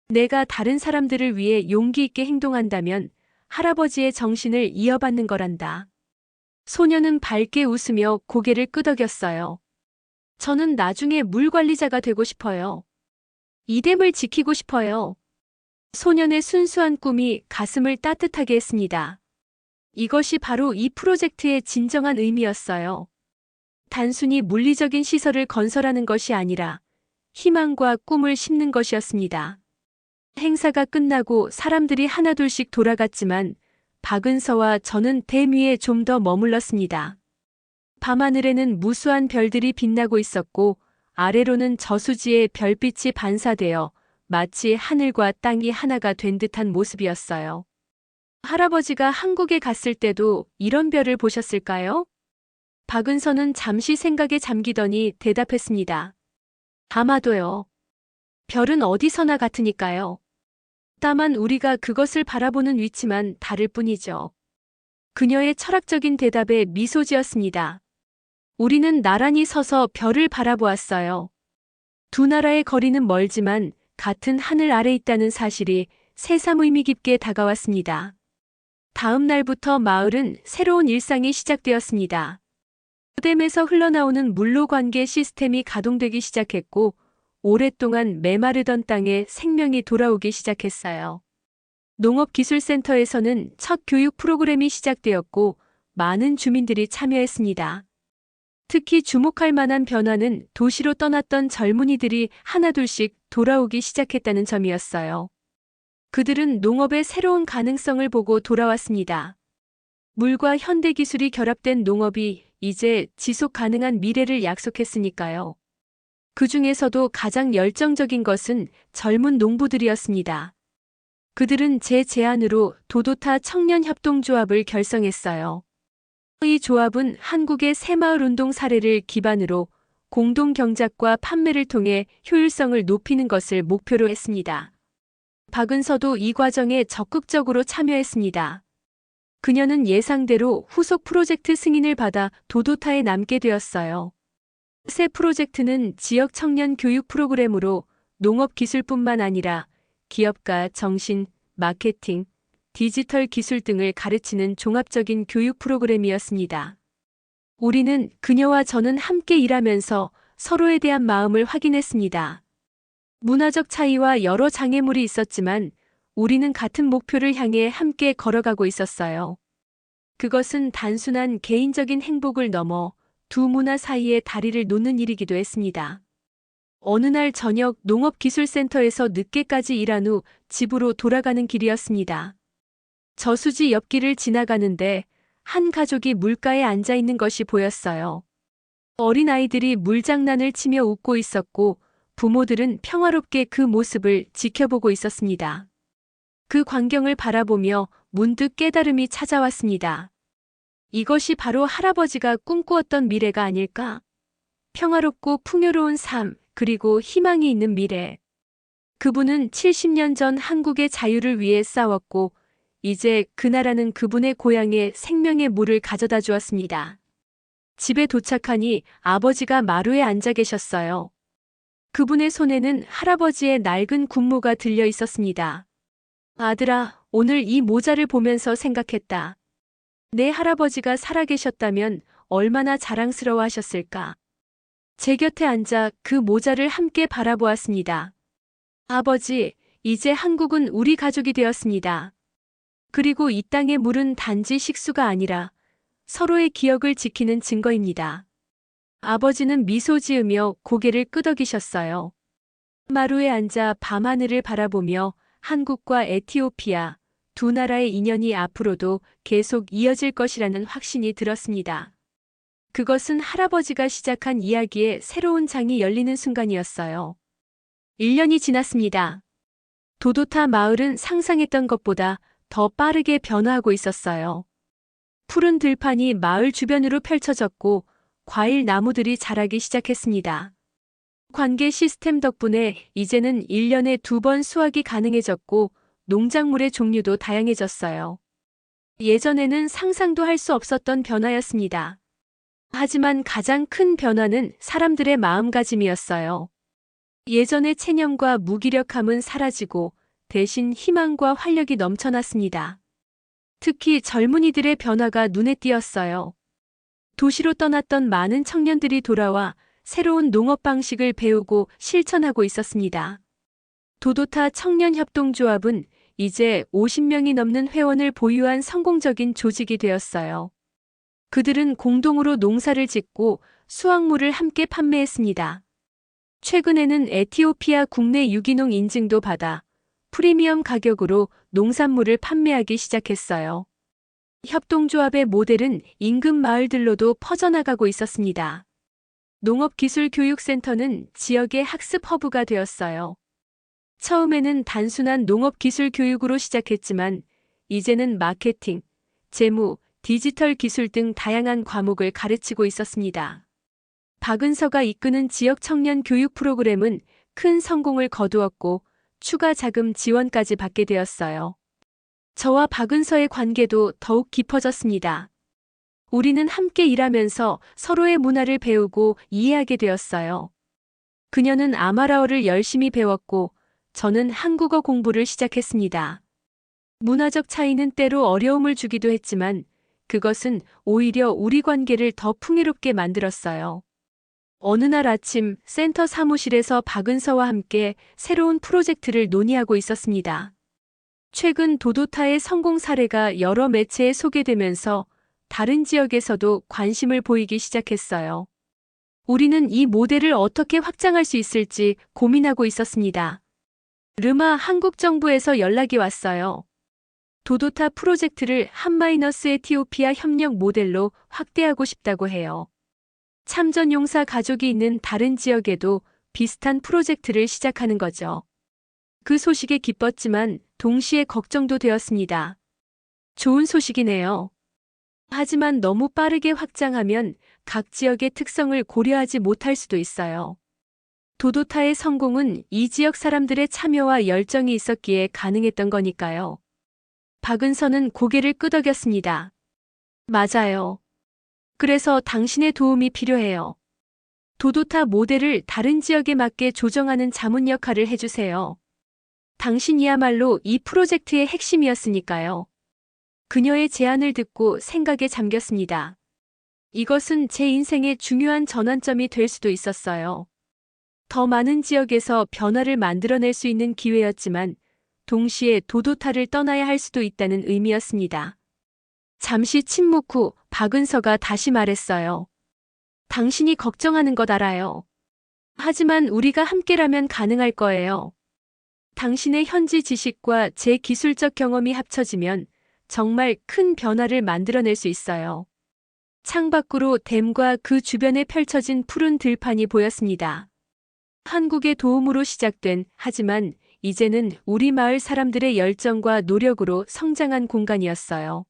내가 다른 사람들을 위해 용기 있게 행동한다면 할아버지의 정신을 이어받는 거란다. 소녀는 밝게 웃으며 고개를 끄덕였어요. 저는 나중에 물 관리자가 되고 싶어요. 이 댐을 지키고 싶어요. 소년의 순수한 꿈이 가슴을 따뜻하게 했습니다. 이것이 바로 이 프로젝트의 진정한 의미였어요. 단순히 물리적인 시설을 건설하는 것이 아니라 희망과 꿈을 심는 것이었습니다. 행사가 끝나고 사람들이 하나둘씩 돌아갔지만 박은서와 저는 댐 위에 좀 더 머물렀습니다. 밤하늘에는 무수한 별들이 빛나고 있었고 아래로는 저수지의 별빛이 반사되어 마치 하늘과 땅이 하나가 된 듯한 모습이었어요. 할아버지가 한국에 갔을 때도 이런 별을 보셨을까요? 박은서는 잠시 생각에 잠기더니 대답했습니다. 아마도요. 별은 어디서나 같으니까요. 다만 우리가 그것을 바라보는 위치만 다를 뿐이죠. 그녀의 철학적인 대답에 미소 지었습니다. 우리는 나란히 서서 별을 바라보았어요. 두 나라의 거리는 멀지만 같은 하늘 아래 있다는 사실이 새삼 의미 깊게 다가왔습니다. 다음 날부터 마을은 새로운 일상이 시작되었습니다. 댐에서 흘러나오는 물로 관계 시스템이 가동되기 시작했고 오랫동안 메마르던 땅에 생명이 돌아오기 시작했어요. 농업기술센터에서는 첫 교육 프로그램이 시작되었고 많은 주민들이 참여했습니다. 특히 주목할 만한 변화는 도시로 떠났던 젊은이들이 하나둘씩 돌아오기 시작했다는 점이었어요. 그들은 농업의 새로운 가능성을 보고 돌아왔습니다. 물과 현대 기술이 결합된 농업이 이제 지속 가능한 미래를 약속했으니까요. 그 중에서도 가장 열정적인 것은 젊은 농부들이었습니다. 그들은 제 제안으로 도도타 청년협동조합을 결성했어요. 이 조합은 한국의 새마을운동 사례를 기반으로 공동경작과 판매를 통해 효율성을 높이는 것을 목표로 했습니다. 박은서도 이 과정에 적극적으로 참여했습니다. 그녀는 예상대로 후속 프로젝트 승인을 받아 도도타에 남게 되었어요. 새 프로젝트는 지역 청년 교육 프로그램으로 농업 기술뿐만 아니라 기업가 정신, 마케팅, 디지털 기술 등을 가르치는 종합적인 교육 프로그램이었습니다. 우리는 그녀와 저는 함께 일하면서 서로에 대한 마음을 확인했습니다. 문화적 차이와 여러 장애물이 있었지만 우리는 같은 목표를 향해 함께 걸어가고 있었어요. 그것은 단순한 개인적인 행복을 넘어 두 문화 사이의 다리를 놓는 일이기도 했습니다. 어느 날 저녁 농업기술센터에서 늦게까지 일한 후 집으로 돌아가는 길이었습니다. 저수지 옆길을 지나가는데 한 가족이 물가에 앉아 있는 것이 보였어요. 어린 아이들이 물장난을 치며 웃고 있었고 부모들은 평화롭게 그 모습을 지켜보고 있었습니다. 그 광경을 바라보며 문득 깨달음이 찾아왔습니다. 이것이 바로 할아버지가 꿈꾸었던 미래가 아닐까? 평화롭고 풍요로운 삶, 그리고 희망이 있는 미래. 그분은 70년 전 한국의 자유를 위해 싸웠고 이제 그 나라는 그분의 고향에 생명의 물을 가져다 주었습니다. 집에 도착하니 아버지가 마루에 앉아 계셨어요. 그분의 손에는 할아버지의 낡은 군무가 들려 있었습니다. 아들아, 오늘 이 모자를 보면서 생각했다. 내 할아버지가 살아계셨다면 얼마나 자랑스러워 하셨을까. 제 곁에 앉아 그 모자를 함께 바라보았습니다. 아버지, 이제 한국은 우리 가족이 되었습니다. 그리고 이 땅의 물은 단지 식수가 아니라 서로의 기억을 지키는 증거입니다. 아버지는 미소 지으며 고개를 끄덕이셨어요. 마루에 앉아 밤하늘을 바라보며 한국과 에티오피아 두 나라의 인연이 앞으로도 계속 이어질 것이라는 확신이 들었습니다. 그것은 할아버지가 시작한 이야기의 새로운 장이 열리는 순간이었어요. 1년이 지났습니다. 도도타 마을은 상상했던 것보다 더 빠르게 변화하고 있었어요. 푸른 들판이 마을 주변으로 펼쳐졌고 과일 나무들이 자라기 시작했습니다. 관계 시스템 덕분에 이제는 1년에 2번 수확이 가능해졌고 농작물의 종류도 다양해졌어요. 예전에는 상상도 할 수 없었던 변화였습니다. 하지만 가장 큰 변화는 사람들의 마음가짐이었어요. 예전의 체념과 무기력함은 사라지고 대신 희망과 활력이 넘쳐났습니다. 특히 젊은이들의 변화가 눈에 띄었어요. 도시로 떠났던 많은 청년들이 돌아와 새로운 농업 방식을 배우고 실천하고 있었습니다. 도도타 청년협동조합은 이제 50명이 넘는 회원을 보유한 성공적인 조직이 되었어요. 그들은 공동으로 농사를 짓고 수확물을 함께 판매했습니다. 최근에는 에티오피아 국내 유기농 인증도 받아 프리미엄 가격으로 농산물을 판매하기 시작했어요. 협동조합의 모델은 인근 마을들로도 퍼져나가고 있었습니다. 농업기술교육센터는 지역의 학습 허브가 되었어요. 처음에는 단순한 농업기술 교육으로 시작했지만 이제는 마케팅, 재무, 디지털 기술 등 다양한 과목을 가르치고 있었습니다. 박은서가 이끄는 지역 청년 교육 프로그램은 큰 성공을 거두었고 추가 자금 지원까지 받게 되었어요. 저와 박은서의 관계도 더욱 깊어졌습니다. 우리는 함께 일하면서 서로의 문화를 배우고 이해하게 되었어요. 그녀는 아마라어를 열심히 배웠고 저는 한국어 공부를 시작했습니다. 문화적 차이는 때로 어려움을 주기도 했지만 그것은 오히려 우리 관계를 더 풍요롭게 만들었어요. 어느 날 아침 센터 사무실에서 박은서와 함께 새로운 프로젝트를 논의하고 있었습니다. 최근 도도타의 성공 사례가 여러 매체에 소개되면서 다른 지역에서도 관심을 보이기 시작했어요. 우리는 이 모델을 어떻게 확장할 수 있을지 고민하고 있었습니다. 르마 한국 정부에서 연락이 왔어요. 도도타 프로젝트를 한마이너스 에티오피아 협력 모델로 확대하고 싶다고 해요. 참전용사 가족이 있는 다른 지역에도 비슷한 프로젝트를 시작하는 거죠. 그 소식에 기뻤지만 동시에 걱정도 되었습니다. 좋은 소식이네요. 하지만 너무 빠르게 확장하면 각 지역의 특성을 고려하지 못할 수도 있어요. 도도타의 성공은 이 지역 사람들의 참여와 열정이 있었기에 가능했던 거니까요. 박은서는 고개를 끄덕였습니다. 맞아요. 그래서 당신의 도움이 필요해요. 도도타 모델을 다른 지역에 맞게 조정하는 자문 역할을 해주세요. 당신이야말로 이 프로젝트의 핵심이었으니까요. 그녀의 제안을 듣고 생각에 잠겼습니다. 이것은 제 인생의 중요한 전환점이 될 수도 있었어요. 더 많은 지역에서 변화를 만들어낼 수 있는 기회였지만 동시에 도도타를 떠나야 할 수도 있다는 의미였습니다. 잠시 침묵 후 박은서가 다시 말했어요. 당신이 걱정하는 것 알아요. 하지만 우리가 함께라면 가능할 거예요. 당신의 현지 지식과 제 기술적 경험이 합쳐지면 정말 큰 변화를 만들어낼 수 있어요. 창밖으로 댐과 그 주변에 펼쳐진 푸른 들판이 보였습니다. 한국의 도움으로 시작된 하지만 이제는 우리 마을 사람들의 열정과 노력으로 성장한 공간이었어요.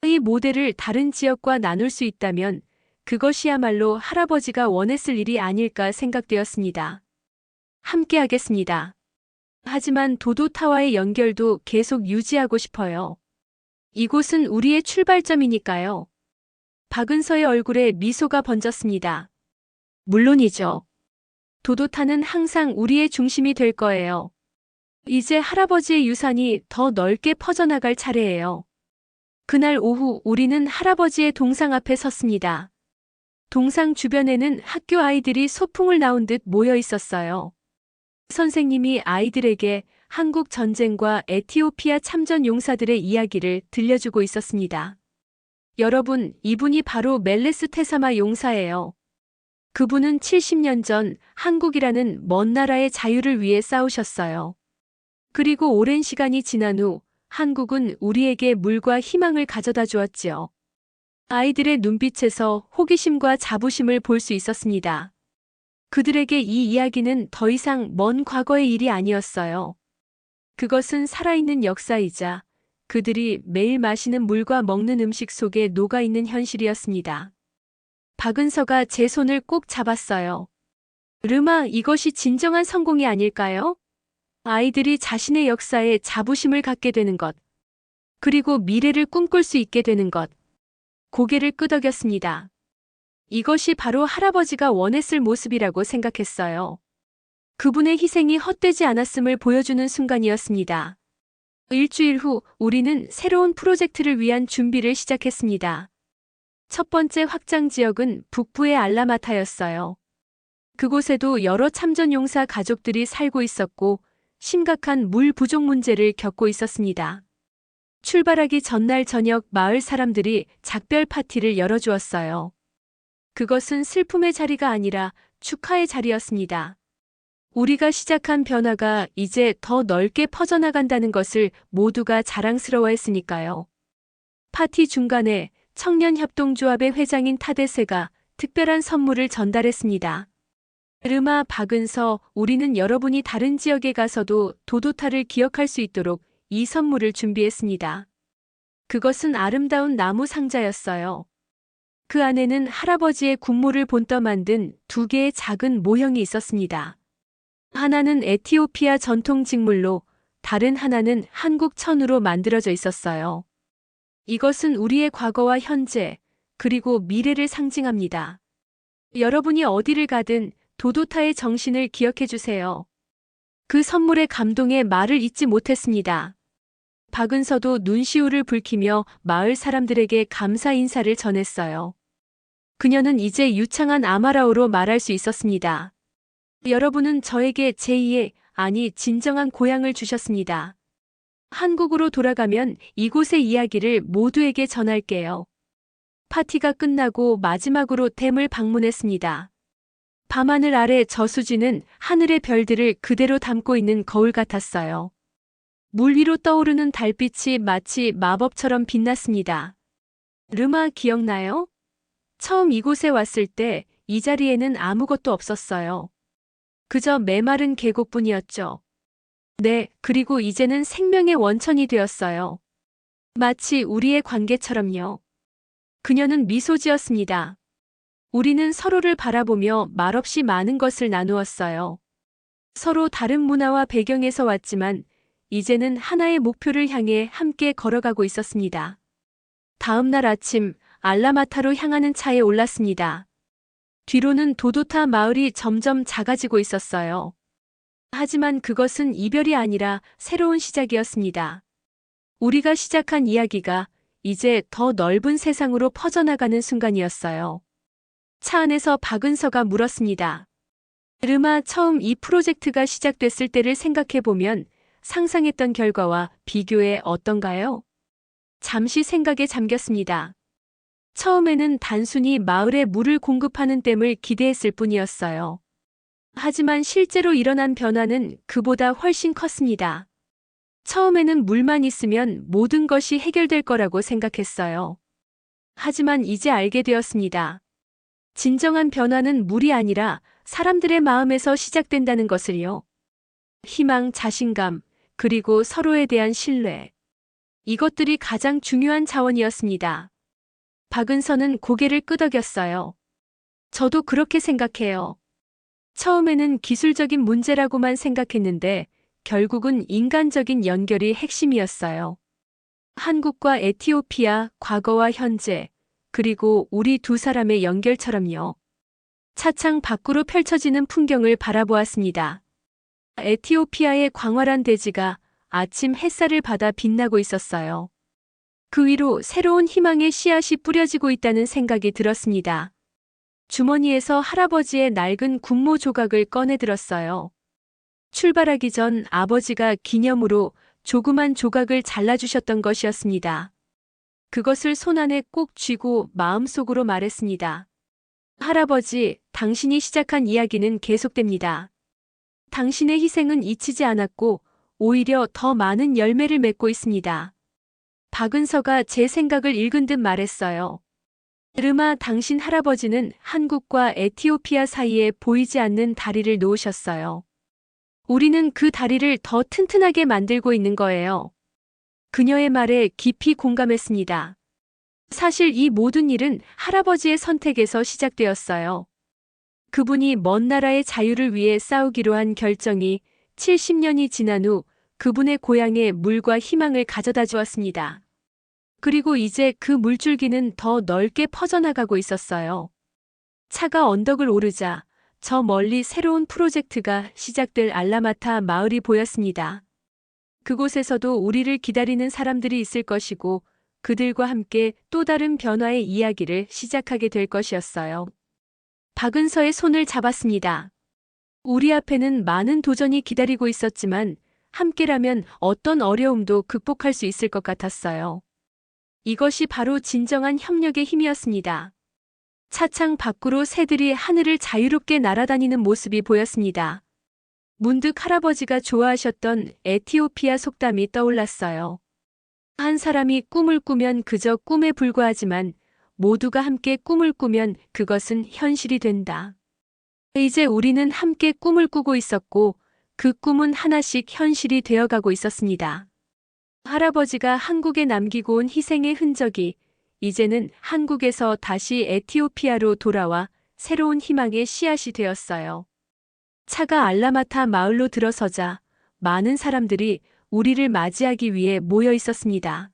이 모델을 다른 지역과 나눌 수 있다면 그것이야말로 할아버지가 원했을 일이 아닐까 생각되었습니다. 함께 하겠습니다. 하지만 도도타와의 연결도 계속 유지하고 싶어요. 이곳은 우리의 출발점이니까요. 박은서의 얼굴에 미소가 번졌습니다. 물론이죠. 도도타는 항상 우리의 중심이 될 거예요. 이제 할아버지의 유산이 더 넓게 퍼져나갈 차례예요. 그날 오후 우리는 할아버지의 동상 앞에 섰습니다. 동상 주변에는 학교 아이들이 소풍을 나온 듯 모여 있었어요. 선생님이 아이들에게 한국 전쟁과 에티오피아 참전 용사들의 이야기를 들려주고 있었습니다. 여러분, 이분이 바로 멜레스 테사마 용사예요. 그분은 70년 전 한국이라는 먼 나라의 자유를 위해 싸우셨어요. 그리고 오랜 시간이 지난 후 한국은 우리에게 물과 희망을 가져다 주었지요. 아이들의 눈빛에서 호기심과 자부심을 볼 수 있었습니다. 그들에게 이 이야기는 더 이상 먼 과거의 일이 아니었어요. 그것은 살아있는 역사이자 그들이 매일 마시는 물과 먹는 음식 속에 녹아있는 현실이었습니다. 박은서가 제 손을 꼭 잡았어요. 르마, 이것이 진정한 성공이 아닐까요? 아이들이 자신의 역사에 자부심을 갖게 되는 것, 그리고 미래를 꿈꿀 수 있게 되는 것. 고개를 끄덕였습니다. 이것이 바로 할아버지가 원했을 모습이라고 생각했어요. 그분의 희생이 헛되지 않았음을 보여주는 순간이었습니다. 일주일 후 우리는 새로운 프로젝트를 위한 준비를 시작했습니다. 첫 번째 확장 지역은 북부의 알라마타였어요. 그곳에도 여러 참전용사 가족들이 살고 있었고 심각한 물 부족 문제를 겪고 있었습니다. 출발하기 전날 저녁 마을 사람들이 작별 파티를 열어주었어요. 그것은 슬픔의 자리가 아니라 축하의 자리였습니다. 우리가 시작한 변화가 이제 더 넓게 퍼져나간다는 것을 모두가 자랑스러워했으니까요. 파티 중간에 청년협동조합의 회장인 타데세가 특별한 선물을 전달했습니다. 르마, 박은서, 우리는 여러분이 다른 지역에 가서도 도도타를 기억할 수 있도록 이 선물을 준비했습니다. 그것은 아름다운 나무 상자였어요. 그 안에는 할아버지의 군무를 본떠 만든 두 개의 작은 모형이 있었습니다. 하나는 에티오피아 전통 직물로, 다른 하나는 한국 천으로 만들어져 있었어요. 이것은 우리의 과거와 현재, 그리고 미래를 상징합니다. 여러분이 어디를 가든 도도타의 정신을 기억해 주세요. 그 선물의 감동에 말을 잇지 못했습니다. 박은서도 눈시울을 붉히며 마을 사람들에게 감사 인사를 전했어요. 그녀는 이제 유창한 아마라어로 말할 수 있었습니다. 여러분은 저에게 제2의, 아니 진정한 고향을 주셨습니다. 한국으로 돌아가면 이곳의 이야기를 모두에게 전할게요. 파티가 끝나고 마지막으로 댐을 방문했습니다. 밤하늘 아래 저수지는 하늘의 별들을 그대로 담고 있는 거울 같았어요. 물 위로 떠오르는 달빛이 마치 마법처럼 빛났습니다. 르마, 기억나요? 처음 이곳에 왔을 때 이 자리에는 아무것도 없었어요. 그저 메마른 계곡뿐이었죠. 네, 그리고 이제는 생명의 원천이 되었어요. 마치 우리의 관계처럼요. 그녀는 미소 지었습니다. 우리는 서로를 바라보며 말없이 많은 것을 나누었어요. 서로 다른 문화와 배경에서 왔지만 이제는 하나의 목표를 향해 함께 걸어가고 있었습니다. 다음 날 아침 알라마타로 향하는 차에 올랐습니다. 뒤로는 도도타 마을이 점점 작아지고 있었어요. 하지만 그것은 이별이 아니라 새로운 시작이었습니다. 우리가 시작한 이야기가 이제 더 넓은 세상으로 퍼져나가는 순간이었어요. 차 안에서 박은서가 물었습니다. 르마, 처음 이 프로젝트가 시작됐을 때를 생각해보면 상상했던 결과와 비교해 어떤가요? 잠시 생각에 잠겼습니다. 처음에는 단순히 마을에 물을 공급하는 댐을 기대했을 뿐이었어요. 하지만 실제로 일어난 변화는 그보다 훨씬 컸습니다. 처음에는 물만 있으면 모든 것이 해결될 거라고 생각했어요. 하지만 이제 알게 되었습니다. 진정한 변화는 물이 아니라 사람들의 마음에서 시작된다는 것을요. 희망, 자신감, 그리고 서로에 대한 신뢰. 이것들이 가장 중요한 자원이었습니다. 박은서는 고개를 끄덕였어요. 저도 그렇게 생각해요. 처음에는 기술적인 문제라고만 생각했는데 결국은 인간적인 연결이 핵심이었어요. 한국과 에티오피아, 과거와 현재, 그리고 우리 두 사람의 연결처럼요. 차창 밖으로 펼쳐지는 풍경을 바라보았습니다. 에티오피아의 광활한 대지가 아침 햇살을 받아 빛나고 있었어요. 그 위로 새로운 희망의 씨앗이 뿌려지고 있다는 생각이 들었습니다. 주머니에서 할아버지의 낡은 군모 조각을 꺼내들었어요. 출발하기 전 아버지가 기념으로 조그만 조각을 잘라주셨던 것이었습니다. 그것을 손안에 꼭 쥐고 마음속으로 말했습니다. 할아버지, 당신이 시작한 이야기는 계속됩니다. 당신의 희생은 잊히지 않았고 오히려 더 많은 열매를 맺고 있습니다. 박은서가 제 생각을 읽은 듯 말했어요. 르마, 당신 할아버지는 한국과 에티오피아 사이에 보이지 않는 다리를 놓으셨어요. 우리는 그 다리를 더 튼튼하게 만들고 있는 거예요. 그녀의 말에 깊이 공감했습니다. 사실 이 모든 일은 할아버지의 선택에서 시작되었어요. 그분이 먼 나라의 자유를 위해 싸우기로 한 결정이 70년이 지난 후 그분의 고향에 물과 희망을 가져다 주었습니다. 그리고 이제 그 물줄기는 더 넓게 퍼져나가고 있었어요. 차가 언덕을 오르자 저 멀리 새로운 프로젝트가 시작될 알라마타 마을이 보였습니다. 그곳에서도 우리를 기다리는 사람들이 있을 것이고 그들과 함께 또 다른 변화의 이야기를 시작하게 될 것이었어요. 박은서의 손을 잡았습니다. 우리 앞에는 많은 도전이 기다리고 있었지만 함께라면 어떤 어려움도 극복할 수 있을 것 같았어요. 이것이 바로 진정한 협력의 힘이었습니다. 차창 밖으로 새들이 하늘을 자유롭게 날아다니는 모습이 보였습니다. 문득 할아버지가 좋아하셨던 에티오피아 속담이 떠올랐어요. 한 사람이 꿈을 꾸면 그저 꿈에 불과하지만 모두가 함께 꿈을 꾸면 그것은 현실이 된다. 이제 우리는 함께 꿈을 꾸고 있었고 그 꿈은 하나씩 현실이 되어가고 있었습니다. 할아버지가 한국에 남기고 온 희생의 흔적이 이제는 한국에서 다시 에티오피아로 돌아와 새로운 희망의 씨앗이 되었어요. 차가 알라마타 마을로 들어서자 많은 사람들이 우리를 맞이하기 위해 모여 있었습니다.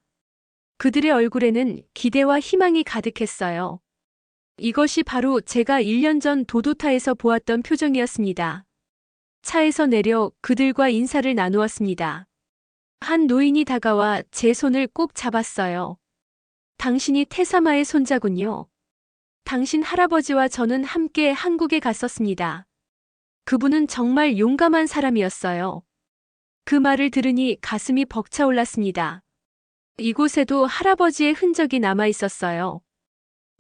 그들의 얼굴에는 기대와 희망이 가득했어요. 이것이 바로 제가 1년 전 도도타에서 보았던 표정이었습니다. 차에서 내려 그들과 인사를 나누었습니다. 한 노인이 다가와 제 손을 꼭 잡았어요. 당신이 테사마의 손자군요. 당신 할아버지와 저는 함께 한국에 갔었습니다. 그분은 정말 용감한 사람이었어요. 그 말을 들으니 가슴이 벅차올랐습니다. 이곳에도 할아버지의 흔적이 남아 있었어요.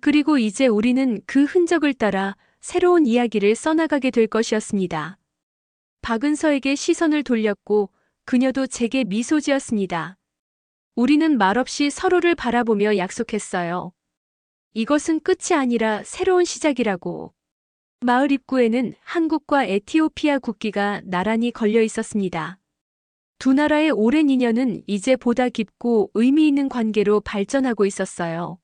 그리고 이제 우리는 그 흔적을 따라 새로운 이야기를 써나가게 될 것이었습니다. 박은서에게 시선을 돌렸고 그녀도 제게 미소 지었습니다. 우리는 말없이 서로를 바라보며 약속했어요. 이것은 끝이 아니라 새로운 시작이라고. 마을 입구에는 한국과 에티오피아 국기가 나란히 걸려 있었습니다. 두 나라의 오랜 인연은 이제 보다 깊고 의미 있는 관계로 발전하고 있었어요.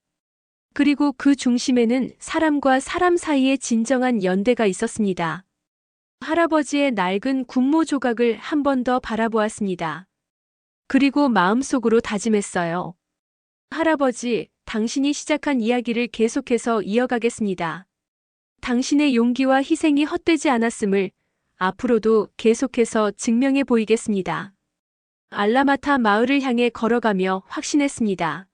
그리고 그 중심에는 사람과 사람 사이의 진정한 연대가 있었습니다. 할아버지의 낡은 군모 조각을 한 번 더 바라보았습니다. 그리고 마음속으로 다짐했어요. 할아버지, 당신이 시작한 이야기를 계속해서 이어가겠습니다. 당신의 용기와 희생이 헛되지 않았음을 앞으로도 계속해서 증명해 보이겠습니다. 알라마타 마을을 향해 걸어가며 확신했습니다.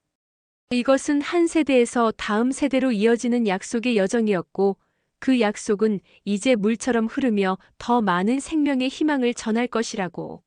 이것은 한 세대에서 다음 세대로 이어지는 약속의 여정이었고 그 약속은 이제 물처럼 흐르며 더 많은 생명의 희망을 전할 것이라고.